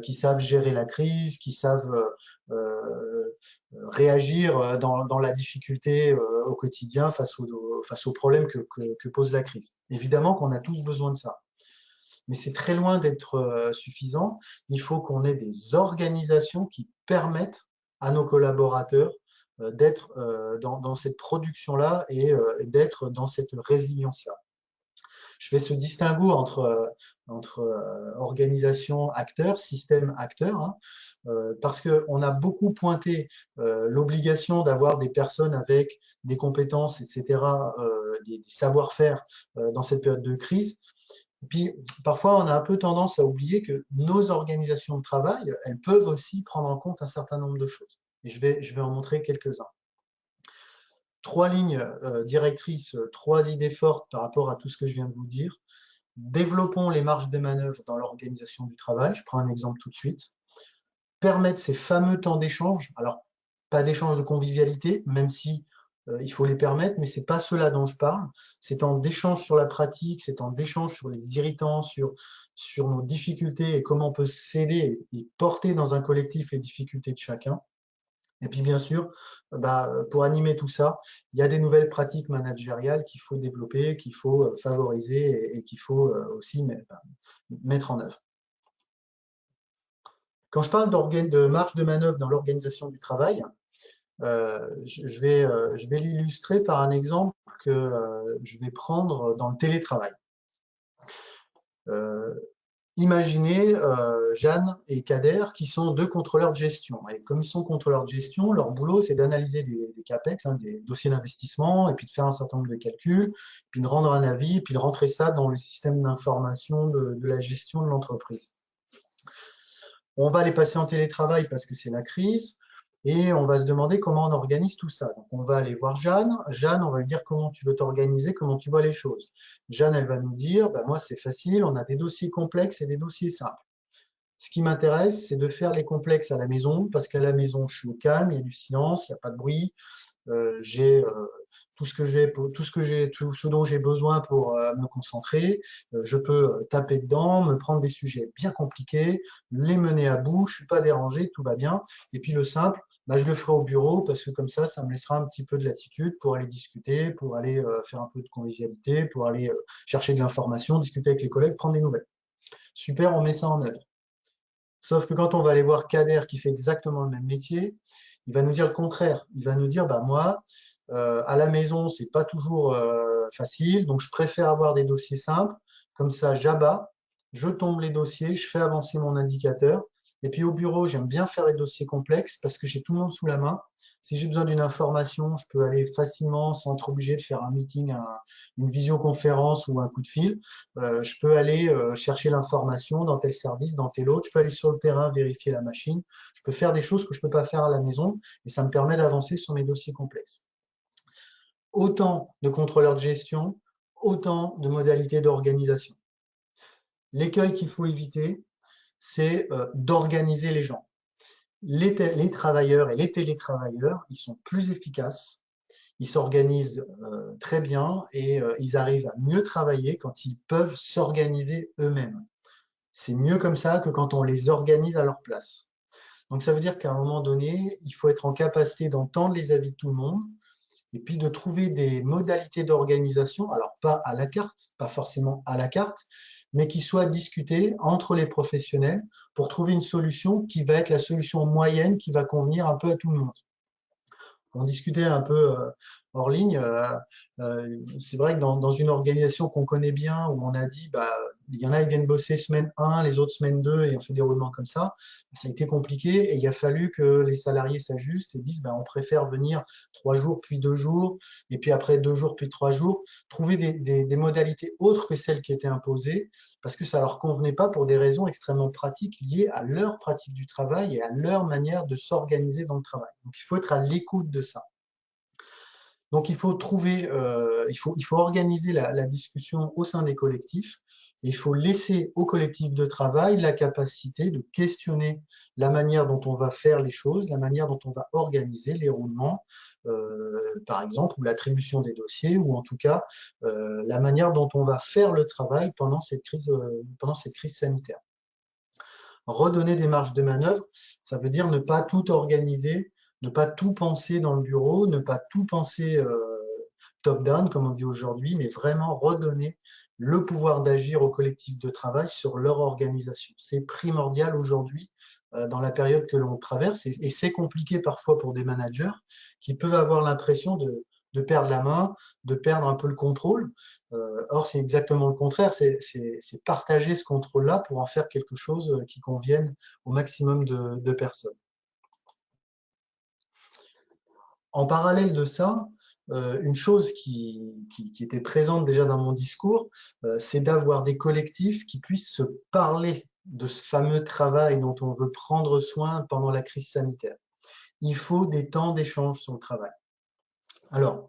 qui savent gérer la crise, qui savent réagir dans la difficulté au quotidien face aux problèmes que pose la crise. Évidemment qu'on a tous besoin de ça. Mais c'est très loin d'être suffisant. Il faut qu'on ait des organisations qui permettent à nos collaborateurs d'être dans cette production-là et d'être dans cette résilience-là. Je fais ce distinguo entre organisation acteur, système acteur, hein, parce qu'on a beaucoup pointé l'obligation d'avoir des personnes avec des compétences, etc., des savoir-faire dans cette période de crise. Et puis, parfois, on a un peu tendance à oublier que nos organisations de travail, elles peuvent aussi prendre en compte un certain nombre de choses. Et je vais en montrer quelques-uns. 3 lignes directrices, 3 idées fortes par rapport à tout ce que je viens de vous dire. Développons les marges de manœuvre dans l'organisation du travail. Je prends un exemple tout de suite. Permettre ces fameux temps d'échange. Alors, pas d'échange de convivialité, même si il faut les permettre, mais ce n'est pas cela dont je parle. C'est temps d'échange sur la pratique, c'est temps d'échange sur les irritants, sur nos difficultés et comment on peut s'aider et porter dans un collectif les difficultés de chacun. Et puis bien sûr, pour animer tout ça, il y a des nouvelles pratiques managériales qu'il faut développer, qu'il faut favoriser et qu'il faut aussi mettre en œuvre. Quand je parle de marge de manœuvre dans l'organisation du travail, je vais l'illustrer par un exemple que je vais prendre dans le télétravail. Imaginez Jeanne et Kader qui sont deux contrôleurs de gestion. Et comme ils sont contrôleurs de gestion, leur boulot, c'est d'analyser des CAPEX, des dossiers d'investissement, et puis de faire un certain nombre de calculs, puis de rendre un avis, puis de rentrer ça dans le système d'information de la gestion de l'entreprise. On va les passer en télétravail parce que c'est la crise. Et on va se demander comment on organise tout ça. Donc, on va aller voir Jeanne. Jeanne, on va lui dire comment tu veux t'organiser, comment tu vois les choses. Jeanne, elle va nous dire, moi, c'est facile, on a des dossiers complexes et des dossiers simples. Ce qui m'intéresse, c'est de faire les complexes à la maison, parce qu'à la maison, je suis au calme, il y a du silence, il n'y a pas de bruit. J'ai tout ce dont j'ai besoin pour me concentrer. Je peux taper dedans, me prendre des sujets bien compliqués, les mener à bout, je suis pas dérangé, tout va bien. Et puis le simple, je le ferai au bureau parce que comme ça me laissera un petit peu de latitude pour aller discuter, pour aller faire un peu de convivialité, pour aller chercher de l'information, discuter avec les collègues, prendre des nouvelles. Super, on met ça en œuvre. Sauf que quand on va aller voir Kader qui fait exactement le même métier, il va nous dire le contraire. Il va nous dire, moi, à la maison, c'est pas toujours facile, donc je préfère avoir des dossiers simples. Comme ça, j'abats, je tombe les dossiers, je fais avancer mon indicateur. Et puis au bureau, j'aime bien faire les dossiers complexes parce que j'ai tout le monde sous la main. Si j'ai besoin d'une information, je peux aller facilement sans être obligé de faire un meeting, une visioconférence ou un coup de fil. Je peux aller chercher l'information dans tel service, dans tel autre. Je peux aller sur le terrain vérifier la machine. Je peux faire des choses que je ne peux pas faire à la maison et ça me permet d'avancer sur mes dossiers complexes. Autant de contrôleurs de gestion, autant de modalités d'organisation. L'écueil qu'il faut éviter, c'est d'organiser les gens. Les travailleurs et les télétravailleurs, ils sont plus efficaces, ils s'organisent très bien et ils arrivent à mieux travailler quand ils peuvent s'organiser eux-mêmes. C'est mieux comme ça que quand on les organise à leur place. Donc ça veut dire qu'à un moment donné, il faut être en capacité d'entendre les avis de tout le monde et puis de trouver des modalités d'organisation, alors pas à la carte, pas forcément à la carte, mais qui soient discutées entre les professionnels pour trouver une solution qui va être la solution moyenne qui va convenir un peu à tout le monde. On discutait un peu hors ligne. C'est vrai que dans une organisation qu'on connaît bien, où on a dit, il y en a, ils viennent bosser semaine 1, les autres semaine 2, et on fait des roulements comme ça a été compliqué et il a fallu que les salariés s'ajustent et disent, on préfère venir 3 jours, puis 2 jours, et puis après 2 jours, puis 3 jours, trouver des modalités autres que celles qui étaient imposées, parce que ça leur convenait pas pour des raisons extrêmement pratiques liées à leur pratique du travail et à leur manière de s'organiser dans le travail. Donc, il faut être à l'écoute de ça. Donc, il faut trouver, il faut organiser la discussion au sein des collectifs. Et il faut laisser au collectif de travail la capacité de questionner la manière dont on va faire les choses, la manière dont on va organiser les roulements, par exemple, ou l'attribution des dossiers, ou en tout cas la manière dont on va faire le travail pendant cette crise sanitaire. Redonner des marges de manœuvre, ça veut dire ne pas tout organiser, ne pas tout penser dans le bureau, ne pas tout penser top-down, comme on dit aujourd'hui, mais vraiment redonner le pouvoir d'agir au collectif de travail sur leur organisation. C'est primordial aujourd'hui dans la période que l'on traverse et c'est compliqué parfois pour des managers qui peuvent avoir l'impression de perdre la main, de perdre un peu le contrôle. Or, c'est exactement le contraire, c'est partager ce contrôle-là pour en faire quelque chose qui convienne au maximum de personnes. En parallèle de ça, une chose qui était présente déjà dans mon discours, c'est d'avoir des collectifs qui puissent se parler de ce fameux travail dont on veut prendre soin pendant la crise sanitaire. Il faut des temps d'échange sur le travail. Alors,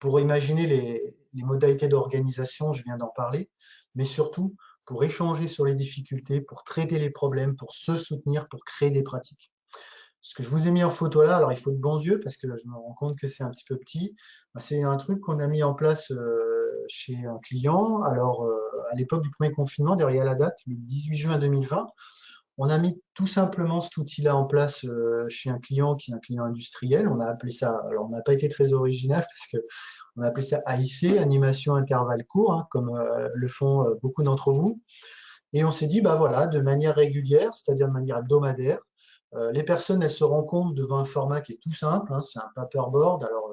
pour imaginer les modalités d'organisation, je viens d'en parler, mais surtout pour échanger sur les difficultés, pour traiter les problèmes, pour se soutenir, pour créer des pratiques. Ce que je vous ai mis en photo là, alors il faut de bons yeux parce que je me rends compte que c'est un petit peu petit. C'est un truc qu'on a mis en place chez un client. Alors, à l'époque du premier confinement, derrière la date, le 18 juin 2020, On a mis tout simplement cet outil-là en place chez un client qui est un client industriel. On a appelé ça, alors on n'a pas été très original parce que on a appelé ça AIC, animation intervalle court, hein, comme le font beaucoup d'entre vous. Et on s'est dit, bah voilà, de manière régulière, c'est-à-dire de manière hebdomadaire, les personnes, elles se rencontrent devant un format qui est tout simple, hein, c'est un paperboard. Alors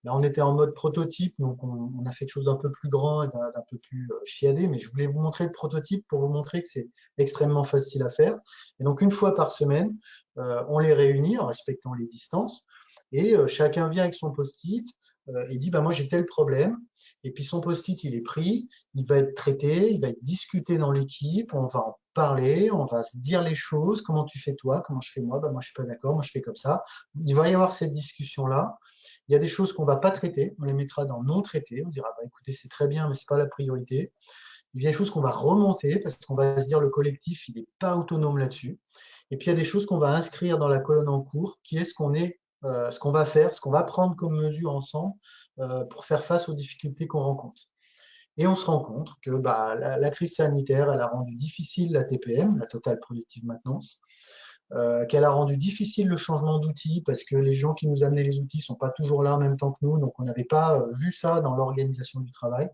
là, on était en mode prototype, donc on a fait quelque chose d'un peu plus grand et d'un peu plus chiadé, mais je voulais vous montrer le prototype pour vous montrer que c'est extrêmement facile à faire. Et donc, une fois par semaine, on les réunit en respectant les distances, et chacun vient avec son post-it et dit, bah, moi j'ai tel problème, et puis son post-it, il est pris, il va être traité, il va être discuté dans l'équipe, on va en parler, on va se dire les choses, comment tu fais toi, comment je fais moi, bah, moi je suis pas d'accord, moi je fais comme ça. Il va y avoir cette discussion-là. Il y a des choses qu'on ne va pas traiter, on les mettra dans non traité, on dira bah, écoutez, c'est très bien, mais ce n'est pas la priorité. Il y a des choses qu'on va remonter parce qu'on va se dire le collectif, il n'est pas autonome là-dessus. Et puis il y a des choses qu'on va inscrire dans la colonne en cours, qui est ce qu'on va faire, ce qu'on va prendre comme mesure ensemble pour faire face aux difficultés qu'on rencontre. Et on se rend compte que bah, la crise sanitaire, elle a rendu difficile la TPM, la Total Productive Maintenance, qu'elle a rendu difficile le changement d'outils parce que les gens qui nous amenaient les outils ne sont pas toujours là en même temps que nous, donc on n'avait pas vu ça dans l'organisation du travail.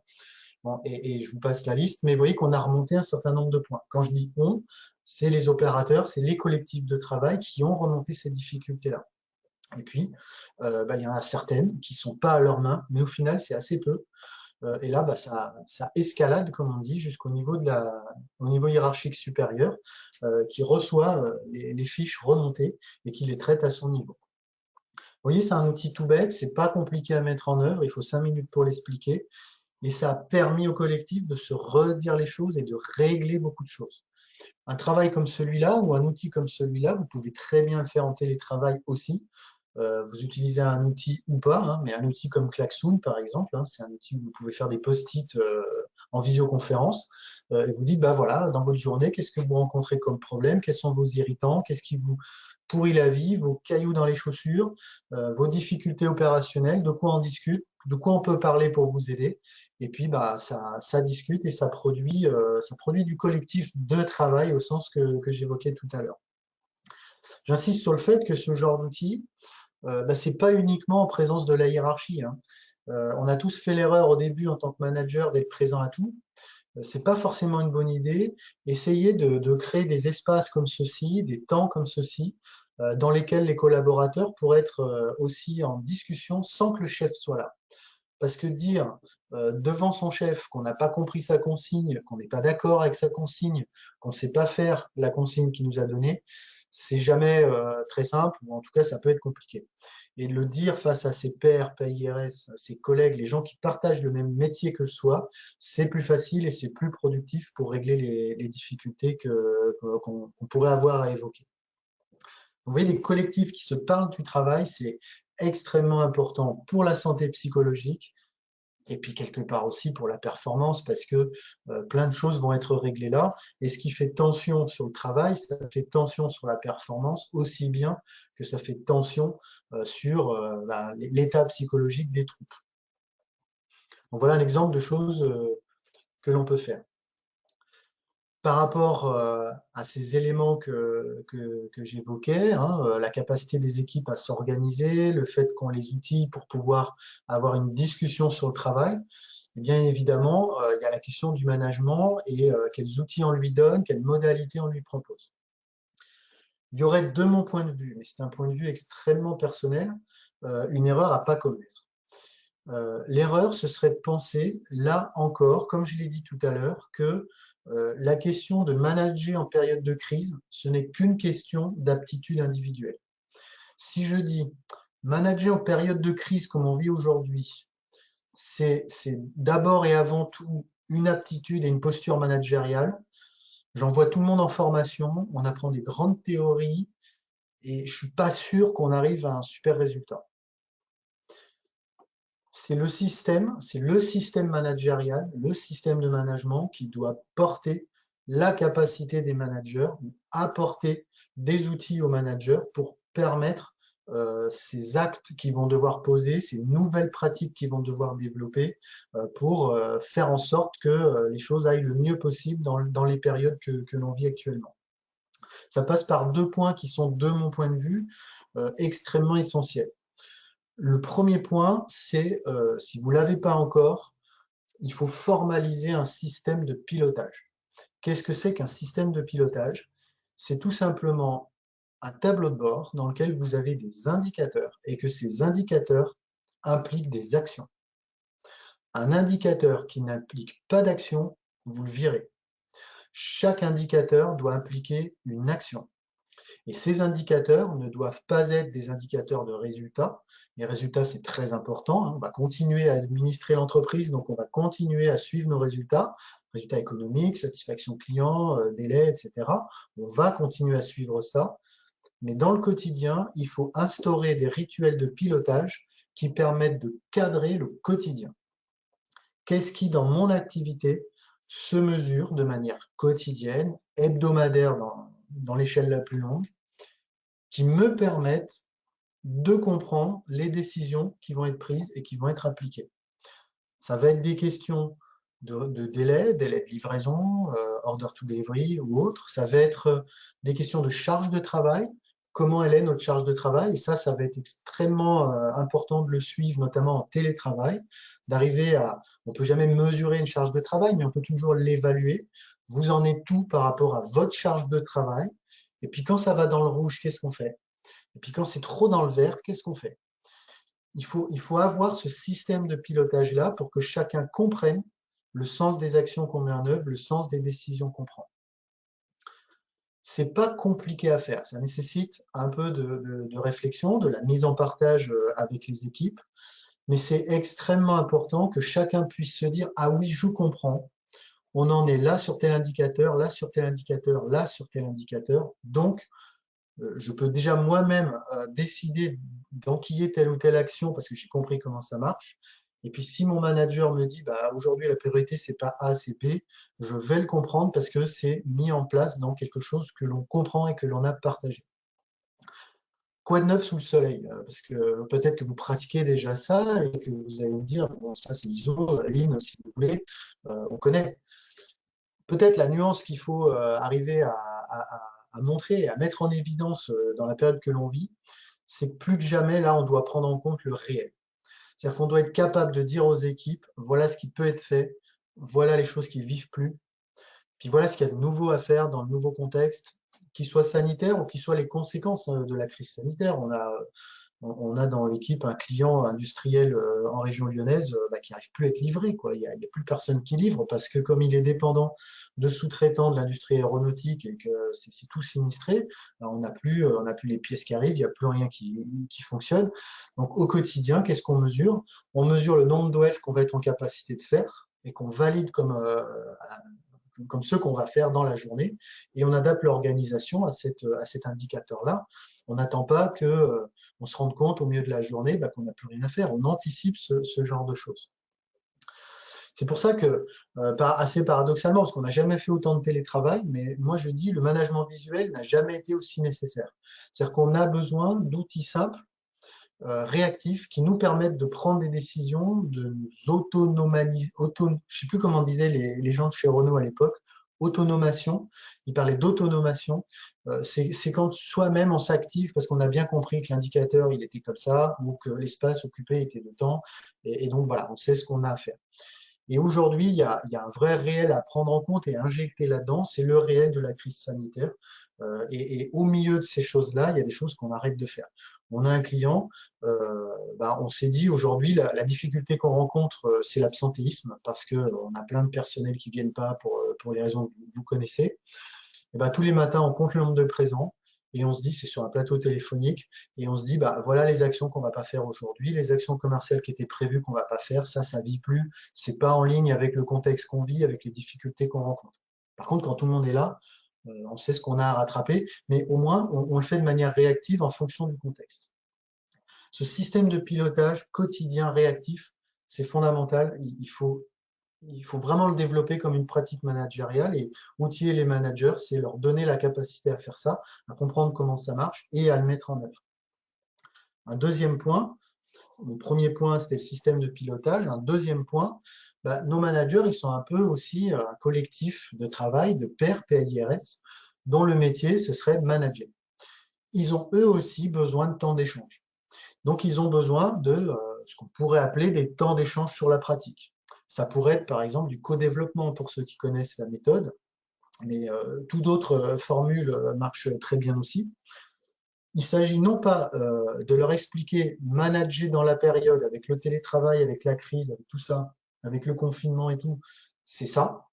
Bon, et je vous passe la liste, mais vous voyez qu'on a remonté un certain nombre de points. Quand je dis on, c'est les opérateurs, c'est les collectifs de travail qui ont remonté ces difficultés-là. Et puis, bah, il y en a certaines qui ne sont pas à leurs mains, mais au final, c'est assez peu. Et là, bah, ça escalade, comme on dit, jusqu'au niveau au niveau hiérarchique supérieur, qui reçoit les fiches remontées et qui les traite à son niveau. Vous voyez, c'est un outil tout bête, c'est pas compliqué à mettre en œuvre, il faut 5 minutes pour l'expliquer, et ça a permis au collectif de se redire les choses et de régler beaucoup de choses. Un travail comme celui-là ou un outil comme celui-là, vous pouvez très bien le faire en télétravail aussi. Vous utilisez un outil ou pas, hein, mais un outil comme Klaxoon, par exemple, hein, c'est un outil où vous pouvez faire des post-it en visioconférence. Et vous dites, bah voilà, dans votre journée, qu'est-ce que vous rencontrez comme problème, quels sont vos irritants, qu'est-ce qui vous pourrit la vie, vos cailloux dans les chaussures, vos difficultés opérationnelles, de quoi on discute, de quoi on peut parler pour vous aider. Et puis, bah, ça discute et ça produit du collectif de travail au sens que j'évoquais tout à l'heure. J'insiste sur le fait que ce genre d'outil, bah, ce n'est pas uniquement en présence de la hiérarchie, hein. On a tous fait l'erreur au début en tant que manager d'être présent à tout. Ce n'est pas forcément une bonne idée. Essayez de créer des espaces comme ceci, des temps comme ceci, dans lesquels les collaborateurs pourraient être aussi en discussion sans que le chef soit là. Parce que dire devant son chef qu'on n'a pas compris sa consigne, qu'on n'est pas d'accord avec sa consigne, qu'on ne sait pas faire la consigne qu'il nous a donnée, c'est jamais très simple, ou en tout cas ça peut être compliqué. Et de le dire face à ses pairs, PIRS, ses collègues, les gens qui partagent le même métier que soi, c'est plus facile et c'est plus productif pour régler les difficultés qu'on pourrait avoir à évoquer. Vous voyez, des collectifs qui se parlent du travail, c'est extrêmement important pour la santé psychologique et puis quelque part aussi pour la performance parce que plein de choses vont être réglées là. Et ce qui fait tension sur le travail, ça fait tension sur la performance aussi bien que ça fait tension sur l'état psychologique des troupes. Donc voilà un exemple de choses que l'on peut faire. Par rapport à ces éléments que j'évoquais, hein, la capacité des équipes à s'organiser, le fait qu'on les outille pour pouvoir avoir une discussion sur le travail, et bien évidemment, il y a la question du management et quels outils on lui donne, quelles modalités on lui propose. Il y aurait, de mon point de vue, mais c'est un point de vue extrêmement personnel, une erreur à ne pas commettre. L'erreur, ce serait de penser, là encore, comme je l'ai dit tout à l'heure, que la question de manager en période de crise, ce n'est qu'une question d'aptitude individuelle. Si je dis manager en période de crise comme on vit aujourd'hui, c'est d'abord et avant tout une aptitude et une posture managériale. J'envoie tout le monde en formation, on apprend des grandes théories et je ne suis pas sûr qu'on arrive à un super résultat. C'est le système managérial, le système de management qui doit porter la capacité des managers, apporter des outils aux managers pour permettre ces actes qu'ils vont devoir poser, ces nouvelles pratiques qu'ils vont devoir développer pour faire en sorte que les choses aillent le mieux possible dans les périodes que l'on vit actuellement. Ça passe par deux points qui sont, de mon point de vue, extrêmement essentiels. Le premier point, c'est, si vous ne l'avez pas encore, il faut formaliser un système de pilotage. Qu'est-ce que c'est qu'un système de pilotage? C'est tout simplement un tableau de bord dans lequel vous avez des indicateurs et que ces indicateurs impliquent des actions. Un indicateur qui n'implique pas d'action, vous le virez. Chaque indicateur doit impliquer une action. Et ces indicateurs ne doivent pas être des indicateurs de résultats. Les résultats, c'est très important, hein. On va continuer à administrer l'entreprise, donc on va continuer à suivre nos résultats économiques, satisfaction client, délai, etc. On va continuer à suivre ça. Mais dans le quotidien, il faut instaurer des rituels de pilotage qui permettent de cadrer le quotidien. Qu'est-ce qui, dans mon activité, se mesure de manière quotidienne, hebdomadaire dans l'échelle la plus longue, qui me permettent de comprendre les décisions qui vont être prises et qui vont être appliquées. Ça va être des questions de délai de livraison, order to delivery ou autre. Ça va être des questions de charge de travail. Comment elle est notre charge de travail? Et ça va être extrêmement important de le suivre, notamment en télétravail, d'arriver à, on ne peut jamais mesurer une charge de travail, mais on peut toujours l'évaluer. Vous en êtes tout par rapport à votre charge de travail. Et puis quand ça va dans le rouge, qu'est-ce qu'on fait? Et puis quand c'est trop dans le vert, qu'est-ce qu'on fait? Il faut avoir ce système de pilotage-là pour que chacun comprenne le sens des actions qu'on met en œuvre, le sens des décisions qu'on prend. C'est pas compliqué à faire, ça nécessite un peu de réflexion, de la mise en partage avec les équipes, mais c'est extrêmement important que chacun puisse se dire « Ah oui, je comprends, on en est là sur tel indicateur, là sur tel indicateur, là sur tel indicateur, donc je peux déjà moi-même décider d'enquiller telle ou telle action parce que j'ai compris comment ça marche. Et puis si mon manager me dit bah, aujourd'hui la priorité c'est pas A, c'est B, je vais le comprendre parce que c'est mis en place dans quelque chose que l'on comprend et que l'on a partagé. Quoi de neuf sous le soleil? Parce que peut-être que vous pratiquez déjà ça et que vous allez me dire bon ça c'est ISO, Lean si vous voulez, on connaît. Peut-être la nuance qu'il faut arriver à montrer et à mettre en évidence dans la période que l'on vit, c'est que plus que jamais, là, on doit prendre en compte le réel. C'est-à-dire qu'on doit être capable de dire aux équipes, voilà ce qui peut être fait, voilà les choses qui ne vivent plus, puis voilà ce qu'il y a de nouveau à faire dans le nouveau contexte, qu'il soit sanitaire ou qu'il soit les conséquences de la crise sanitaire. On a dans l'équipe un client industriel en région lyonnaise qui n'arrive plus à être livré, quoi. Il y a plus personne qui livre parce que comme il est dépendant de sous-traitants de l'industrie aéronautique et que c'est tout sinistré, on n'a plus les pièces qui arrivent, il n'y a plus rien qui fonctionne. Donc au quotidien, qu'est-ce qu'on mesure? On mesure le nombre d'OF qu'on va être en capacité de faire et qu'on valide comme ceux qu'on va faire dans la journée, et on adapte l'organisation à cet indicateur-là. On n'attend pas qu'on se rende compte au milieu de la journée qu'on n'a plus rien à faire. On anticipe ce genre de choses. C'est pour ça que, assez paradoxalement, parce qu'on n'a jamais fait autant de télétravail, mais moi je dis le management visuel n'a jamais été aussi nécessaire. C'est-à-dire qu'on a besoin d'outils simples, réactifs, qui nous permettent de prendre des décisions, de nous autonomiser, je ne sais plus comment disaient les gens de chez Renault à l'époque, autonomation, ils parlaient d'autonomation, c'est quand soi-même on s'active parce qu'on a bien compris que l'indicateur il était comme ça, ou que l'espace occupé était de temps, et donc voilà, on sait ce qu'on a à faire. Et aujourd'hui, il y a un vrai réel à prendre en compte et à injecter là-dedans, c'est le réel de la crise sanitaire. Et au milieu de ces choses-là, il y a des choses qu'on arrête de faire. On a un client, on s'est dit aujourd'hui, la difficulté qu'on rencontre, c'est l'absentéisme, parce qu'on a plein de personnels qui ne viennent pas pour les raisons que vous connaissez. Et tous les matins, on compte le nombre de présents, et on se dit, c'est sur un plateau téléphonique, et on se dit, voilà les actions qu'on ne va pas faire aujourd'hui, les actions commerciales qui étaient prévues qu'on ne va pas faire, ça ne vit plus, c'est pas en ligne avec le contexte qu'on vit, avec les difficultés qu'on rencontre. Par contre, quand tout le monde est là, on sait ce qu'on a à rattraper, mais au moins, on le fait de manière réactive en fonction du contexte. Ce système de pilotage quotidien réactif, c'est fondamental, il faut vraiment le développer comme une pratique managériale et outiller les managers, c'est leur donner la capacité à faire ça, à comprendre comment ça marche et à le mettre en œuvre. Un deuxième point, le premier point c'était le système de pilotage, un deuxième point, nos managers ils sont un peu aussi un collectif de travail, de pairs, PAIRS. dont le métier, ce serait manager. Ils ont eux aussi besoin de temps d'échange. Donc, ils ont besoin de ce qu'on pourrait appeler des temps d'échange sur la pratique. Ça pourrait être par exemple du co-développement pour ceux qui connaissent la méthode, mais toute d'autres formules marchent très bien aussi. Il s'agit non pas de leur expliquer manager dans la période avec le télétravail, avec la crise, avec tout ça, avec le confinement et tout, c'est ça,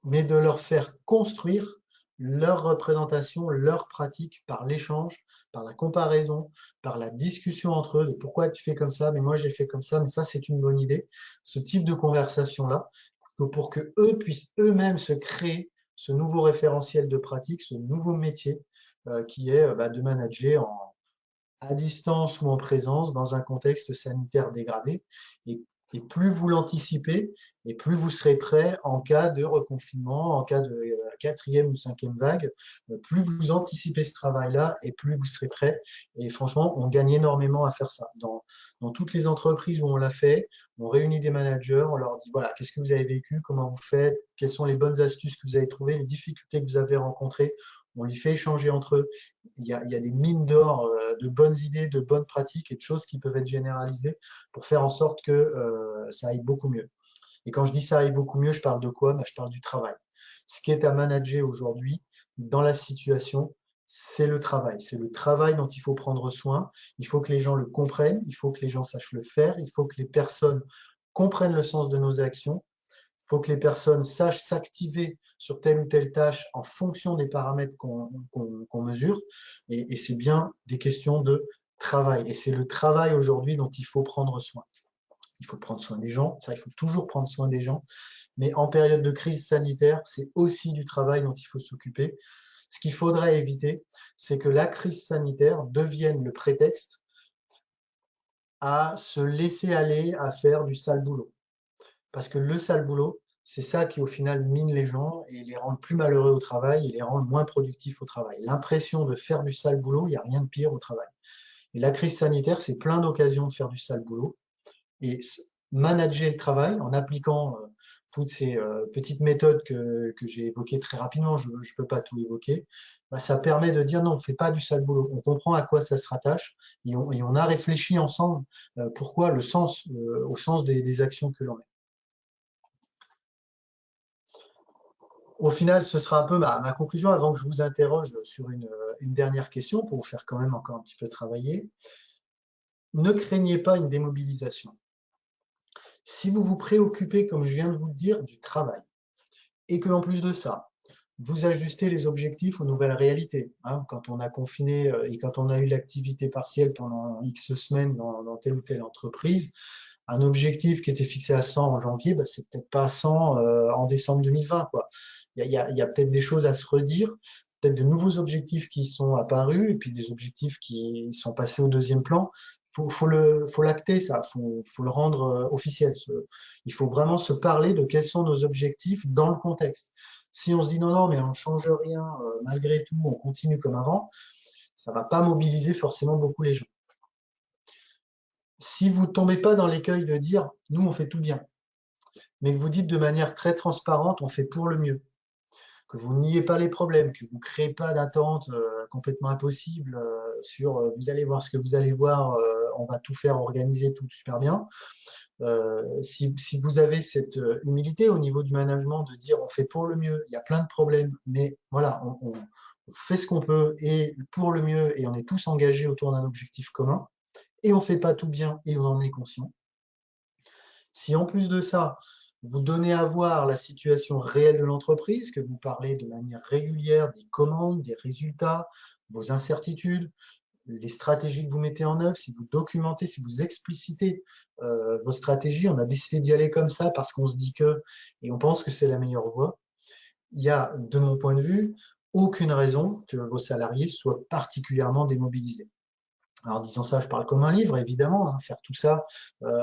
mais de leur faire construire leur représentation, leur pratique par l'échange, par la comparaison, par la discussion entre eux de pourquoi tu fais comme ça, mais moi j'ai fait comme ça, mais ça c'est une bonne idée. Ce type de conversation-là, pour que eux puissent eux-mêmes se créer ce nouveau référentiel de pratique, ce nouveau métier qui est de manager à distance ou en présence dans un contexte sanitaire dégradé. Et, et plus vous l'anticipez, et plus vous serez prêt en cas de reconfinement, en cas de quatrième ou cinquième vague, plus vous anticipez ce travail-là et plus vous serez prêt. Et franchement, on gagne énormément à faire ça. Dans toutes les entreprises où on l'a fait, on réunit des managers, on leur dit voilà, qu'est-ce que vous avez vécu, comment vous faites, quelles sont les bonnes astuces que vous avez trouvées, les difficultés que vous avez rencontrées. On les fait échanger entre eux. Il y a des mines d'or de bonnes idées, de bonnes pratiques et de choses qui peuvent être généralisées pour faire en sorte que ça aille beaucoup mieux. Et quand je dis ça aille beaucoup mieux, je parle de quoi? Je parle du travail. Ce qui est à manager aujourd'hui dans la situation, c'est le travail. C'est le travail dont il faut prendre soin. Il faut que les gens le comprennent, il faut que les gens sachent le faire, il faut que les personnes comprennent le sens de nos actions. Il faut que les personnes sachent s'activer sur telle ou telle tâche en fonction des paramètres qu'on mesure. Et c'est bien des questions de travail. Et c'est le travail aujourd'hui dont il faut prendre soin. Il faut prendre soin des gens, ça, il faut toujours prendre soin des gens. Mais en période de crise sanitaire, c'est aussi du travail dont il faut s'occuper. Ce qu'il faudrait éviter, c'est que la crise sanitaire devienne le prétexte à se laisser aller à faire du sale boulot. Parce que le sale boulot, c'est ça qui au final mine les gens et les rend plus malheureux au travail et les rend moins productifs au travail. L'impression de faire du sale boulot, il n'y a rien de pire au travail. Et la crise sanitaire, c'est plein d'occasions de faire du sale boulot. Et manager le travail en appliquant toutes ces petites méthodes que j'ai évoquées très rapidement, je ne peux pas tout évoquer, ça permet de dire non, on ne fait pas du sale boulot. On comprend à quoi ça se rattache et on a réfléchi ensemble pourquoi le sens, au sens des actions que l'on met. Au final, ce sera un peu ma conclusion avant que je vous interroge sur une dernière question pour vous faire quand même encore un petit peu travailler. Ne craignez pas une démobilisation. Si vous vous préoccupez, comme je viens de vous le dire, du travail, et que en plus de ça, vous ajustez les objectifs aux nouvelles réalités. Quand on a confiné et quand on a eu l'activité partielle pendant X semaines dans telle ou telle entreprise, un objectif qui était fixé à 100 en janvier, c'est peut-être pas 100 en décembre 2020, quoi. Il y a peut-être des choses à se redire, peut-être de nouveaux objectifs qui sont apparus et puis des objectifs qui sont passés au deuxième plan. Faut l'acter, ça, faut le rendre officiel. Il faut vraiment se parler de quels sont nos objectifs dans le contexte. Si on se dit non, non, mais on ne change rien, malgré tout, on continue comme avant, ça ne va pas mobiliser forcément beaucoup les gens. Si vous ne tombez pas dans l'écueil de dire nous, on fait tout bien, mais que vous dites de manière très transparente, on fait pour le mieux, que vous niez pas les problèmes, que vous ne créez pas d'attente complètement impossible sur vous allez voir ce que vous allez voir, on va tout faire, organiser tout super bien. Si vous avez cette humilité au niveau du management de dire on fait pour le mieux, il y a plein de problèmes, mais voilà, on fait ce qu'on peut et pour le mieux et on est tous engagés autour d'un objectif commun et on ne fait pas tout bien et on en est conscient. Si en plus de ça, vous donnez à voir la situation réelle de l'entreprise, que vous parlez de manière régulière des commandes, des résultats, vos incertitudes, les stratégies que vous mettez en œuvre, si vous documentez, si vous explicitez vos stratégies, on a décidé d'y aller comme ça parce qu'on se dit que, et on pense que c'est la meilleure voie, il y a, de mon point de vue, aucune raison que vos salariés soient particulièrement démobilisés. Alors, en disant ça, je parle comme un livre, évidemment. Faire tout ça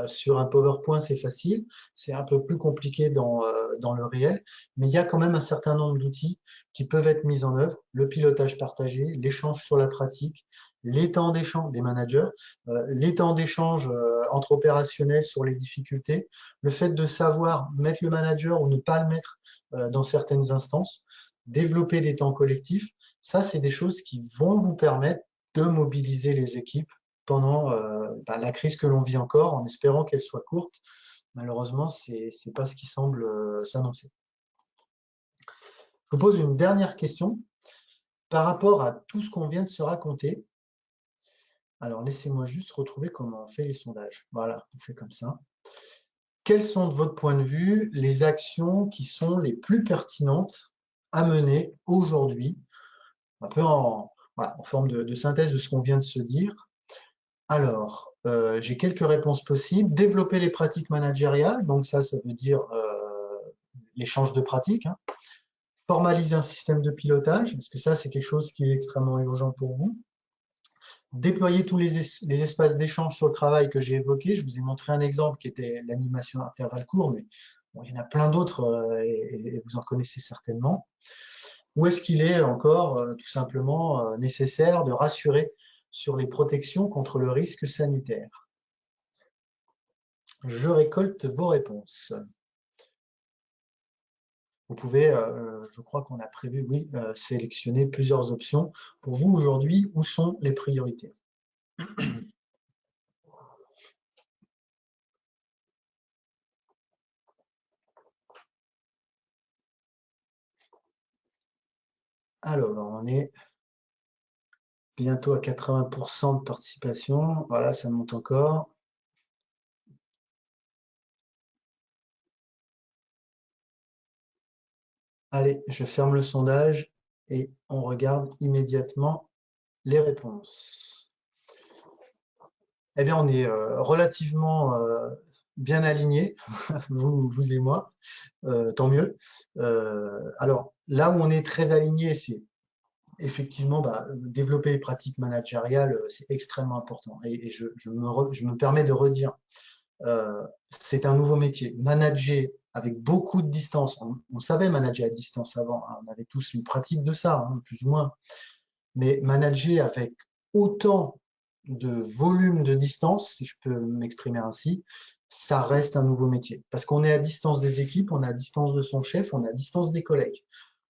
sur un PowerPoint, c'est facile. C'est un peu plus compliqué dans le réel. Mais il y a quand même un certain nombre d'outils qui peuvent être mis en œuvre. Le pilotage partagé, l'échange sur la pratique, les temps d'échange des managers, les temps d'échange entre opérationnels sur les difficultés, le fait de savoir mettre le manager ou ne pas le mettre dans certaines instances. développer des temps collectifs. Ça, c'est des choses qui vont vous permettre de mobiliser les équipes pendant la crise que l'on vit encore, en espérant qu'elle soit courte. Malheureusement, c'est pas ce qui semble s'annoncer. Je vous pose une dernière question par rapport à tout ce qu'on vient de se raconter. Alors, laissez-moi juste retrouver comment on fait les sondages. Voilà, on fait comme ça. Quelles sont, de votre point de vue, les actions qui sont les plus pertinentes à mener aujourd'hui, un peu voilà, en forme de synthèse de ce qu'on vient de se dire? Alors, j'ai quelques réponses possibles. Développer les pratiques managériales, donc ça veut dire l'échange de pratiques. Hein. Formaliser un système de pilotage, est-ce que ça, c'est quelque chose qui est extrêmement urgent pour vous? Déployer tous les espaces d'échange sur le travail que j'ai évoqués. Je vous ai montré un exemple qui était l'animation à intervalles courts, mais bon, il y en a plein d'autres et vous en connaissez certainement. Ou est-ce qu'il est encore tout simplement nécessaire de rassurer sur les protections contre le risque sanitaire? Je récolte vos réponses. Vous pouvez, je crois qu'on a prévu, oui, sélectionner plusieurs options. Pour vous, aujourd'hui, où sont les priorités? Alors, on est bientôt à 80% de participation. Voilà, ça monte encore. Allez, je ferme le sondage et on regarde immédiatement les réponses. Eh bien, on est relativement bien alignés, vous et moi, tant mieux. Alors, là où on est très alignés, c'est effectivement développer les pratiques managériales, c'est extrêmement important. Et je me permets de redire, c'est un nouveau métier. Manager avec beaucoup de distance, on savait manager à distance avant, hein, on avait tous une pratique de ça, hein, plus ou moins, mais manager avec autant de volume de distance, si je peux m'exprimer ainsi, ça reste un nouveau métier. Parce qu'on est à distance des équipes, on est à distance de son chef, on est à distance des collègues.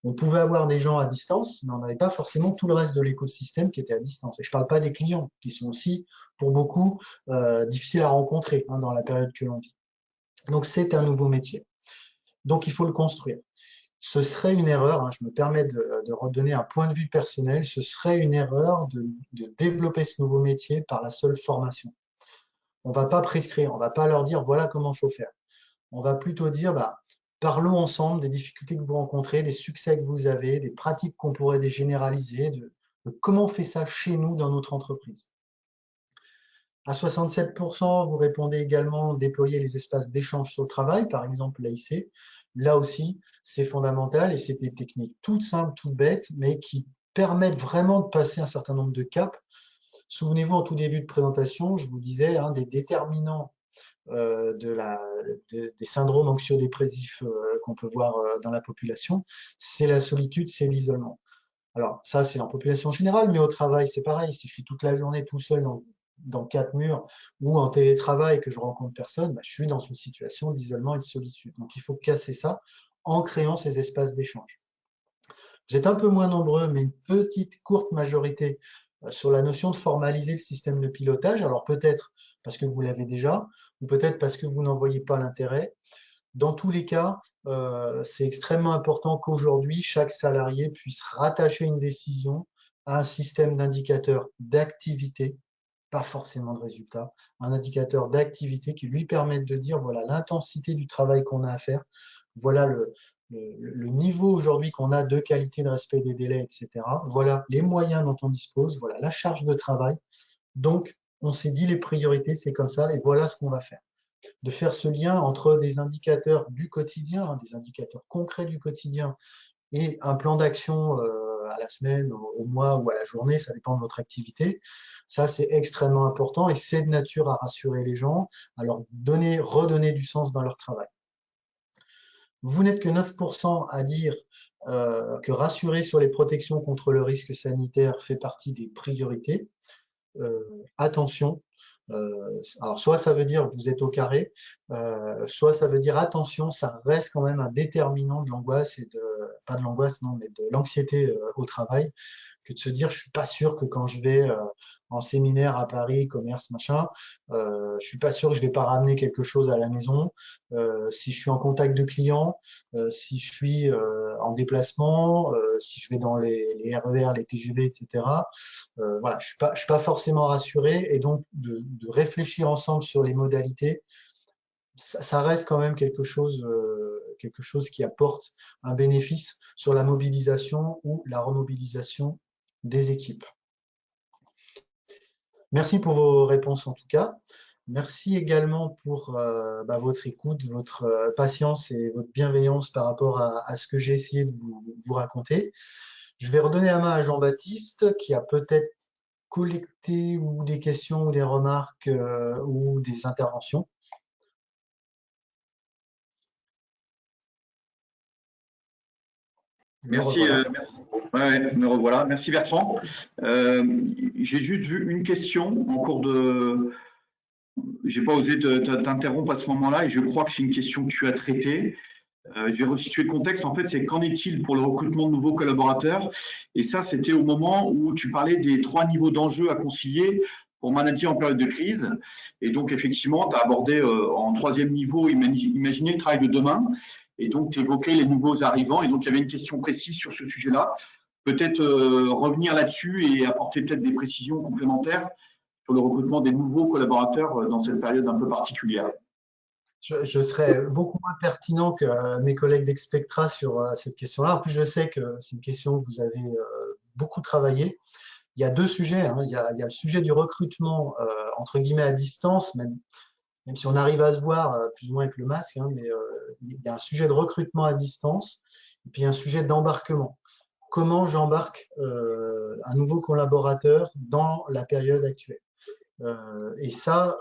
On pouvait avoir des gens à distance, mais on n'avait pas forcément tout le reste de l'écosystème qui était à distance. Et je ne parle pas des clients, qui sont aussi, pour beaucoup, difficiles à rencontrer hein, dans la période que l'on vit. Donc, c'est un nouveau métier. Donc, il faut le construire. Ce serait une erreur, hein, je me permets de redonner un point de vue personnel, ce serait une erreur de développer ce nouveau métier par la seule formation. On ne va pas prescrire, on ne va pas leur dire voilà comment il faut faire. On va plutôt dire parlons ensemble des difficultés que vous rencontrez, des succès que vous avez, des pratiques qu'on pourrait généraliser, de comment on fait ça chez nous dans notre entreprise. À 67%, vous répondez également déployer les espaces d'échange sur le travail, par exemple l'AIC. Là aussi, c'est fondamental et c'est des techniques toutes simples, toutes bêtes, mais qui permettent vraiment de passer un certain nombre de caps. Souvenez-vous, en tout début de présentation, je vous disais, des déterminants des syndromes anxio-dépressifs qu'on peut voir dans la population, c'est la solitude, c'est l'isolement. Alors ça, c'est en population générale, mais au travail, c'est pareil. Si je suis toute la journée tout seul dans quatre murs ou en télétravail et que je rencontre personne, je suis dans une situation d'isolement et de solitude. Donc il faut casser ça en créant ces espaces d'échange. Vous êtes un peu moins nombreux, mais une petite courte majorité sur la notion de formaliser le système de pilotage. Alors peut-être parce que vous l'avez déjà, ou peut-être parce que vous n'en voyez pas l'intérêt. Dans tous les cas, c'est extrêmement important qu'aujourd'hui, chaque salarié puisse rattacher une décision à un système d'indicateurs d'activité, pas forcément de résultats, un indicateur d'activité qui lui permette de dire voilà l'intensité du travail qu'on a à faire, voilà le niveau aujourd'hui qu'on a de qualité, de respect des délais, etc. Voilà les moyens dont on dispose, voilà la charge de travail. Donc, on s'est dit les priorités, c'est comme ça, et voilà ce qu'on va faire. De faire ce lien entre des indicateurs du quotidien, des indicateurs concrets du quotidien, et un plan d'action à la semaine, au mois ou à la journée, ça dépend de votre activité. Ça, c'est extrêmement important et c'est de nature à rassurer les gens, à leur redonner du sens dans leur travail. Vous n'êtes que 9% à dire que rassurer sur les protections contre le risque sanitaire fait partie des priorités. Attention, alors soit ça veut dire que vous êtes au carré, soit ça veut dire attention, ça reste quand même un déterminant de l'angoisse pas de l'angoisse, non, mais de l'anxiété au travail, que de se dire, je suis pas sûr que quand je vais en séminaire à Paris, commerce, machin, je suis pas sûr que je vais pas ramener quelque chose à la maison. Si je suis en contact de clients, si je suis en déplacement, si je vais dans les RER, les TGV, etc. Voilà, je suis pas forcément rassuré, et donc de réfléchir ensemble sur les modalités, ça reste quand même quelque chose qui apporte un bénéfice sur la mobilisation ou la remobilisation des équipes. Merci pour vos réponses en tout cas. Merci également pour votre écoute, votre patience et votre bienveillance par rapport à ce que j'ai essayé de vous raconter. Je vais redonner la main à Jean-Baptiste qui a peut-être collecté ou des questions ou des remarques ou des interventions. Merci, merci. Ouais, me revoilà. Merci Bertrand. J'ai juste vu une question en cours de. J'ai pas osé t'interrompre à ce moment-là et je crois que c'est une question que tu as traitée. Je vais resituer le contexte. En fait, c'est qu'en est-il pour le recrutement de nouveaux collaborateurs? Et ça, c'était au moment où tu parlais des 3 niveaux d'enjeux à concilier pour manager en période de crise. Et donc, effectivement, tu as abordé en 3e niveau, imaginer le travail de demain. Et donc, tu évoquais les nouveaux arrivants. Et donc, il y avait une question précise sur ce sujet-là. Peut-être revenir là-dessus et apporter peut-être des précisions complémentaires sur le recrutement des nouveaux collaborateurs dans cette période un peu particulière. Je serais beaucoup moins pertinent que mes collègues d'Expectra sur cette question-là. En plus, je sais que c'est une question que vous avez beaucoup travaillé. Il y a 2 sujets, hein. Il y a le sujet du recrutement entre guillemets à distance, même si on arrive à se voir plus ou moins avec le masque, hein, mais il y a un sujet de recrutement à distance et puis un sujet d'embarquement. Comment j'embarque un nouveau collaborateur dans la période actuelle? Et ça,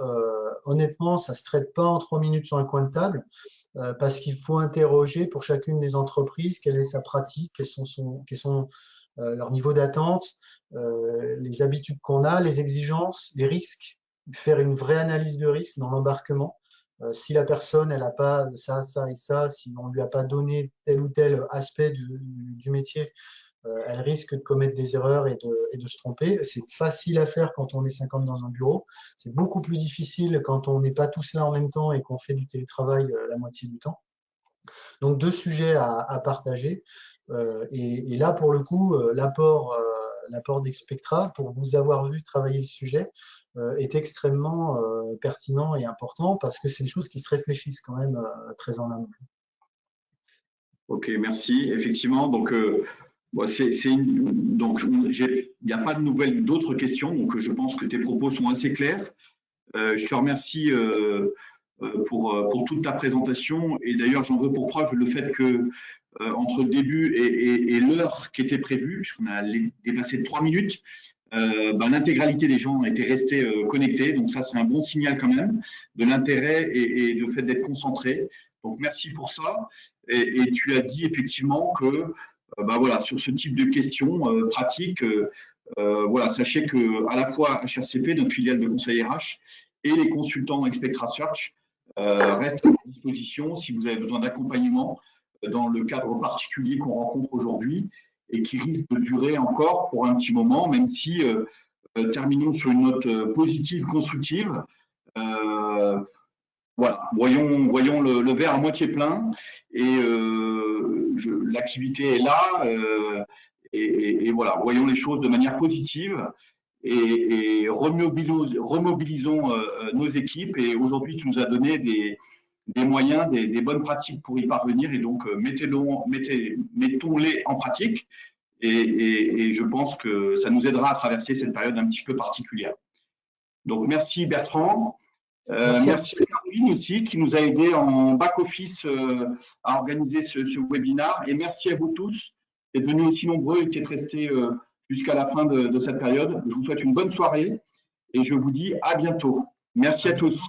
honnêtement, ça se traite pas en 3 minutes sur un coin de table, parce qu'il faut interroger pour chacune des entreprises quelle est sa pratique, quels sont leurs niveaux d'attente, les habitudes qu'on a, les exigences, les risques, faire une vraie analyse de risque dans l'embarquement. Si la personne, elle n'a pas ça, ça et ça, si on ne lui a pas donné tel ou tel aspect du métier, elle risque de commettre des erreurs et de se tromper. C'est facile à faire quand on est 50 dans un bureau. C'est beaucoup plus difficile quand on n'est pas tous là en même temps et qu'on fait du télétravail la moitié du temps. Donc 2 sujets à partager. Et là, pour le coup, l'apport d'Expectra, pour vous avoir vu travailler le sujet, est extrêmement pertinent et important parce que c'est des choses qui se réfléchissent quand même très en amont. Ok, merci. Effectivement, donc il n'y a pas de nouvelles, d'autres questions, donc je pense que tes propos sont assez clairs. Je te remercie pour toute ta présentation et d'ailleurs j'en veux pour preuve le fait que entre le début et l'heure qui était prévue, puisqu'on a dépassé de 3 minutes, l'intégralité des gens étaient restés connectés, donc ça c'est un bon signal quand même de l'intérêt et le fait d'être concentré. Donc merci pour ça. Et tu as dit effectivement que voilà, sur ce type de questions pratiques, voilà, sachez que à la fois HRCP, notre filiale de conseil RH, et les consultants Expectra Search restent à votre disposition si vous avez besoin d'accompagnement dans le cadre particulier qu'on rencontre aujourd'hui et qui risque de durer encore pour un petit moment, même si terminons sur une note positive, constructive. Voilà, voyons le verre à moitié plein et l'activité est là et voilà, voyons les choses de manière positive et remobilisons nos équipes. Et aujourd'hui, tu nous as donné des moyens, des bonnes pratiques pour y parvenir et donc mettons-les en pratique et je pense que ça nous aidera à traverser cette période un petit peu particulière. Donc merci Bertrand. Merci à Caroline aussi qui nous a aidé en back-office à organiser ce webinaire. Et merci à vous tous d'être venus aussi nombreux et qui êtes restés jusqu'à la fin de cette période. Je vous souhaite une bonne soirée et je vous dis à bientôt. Merci à tous.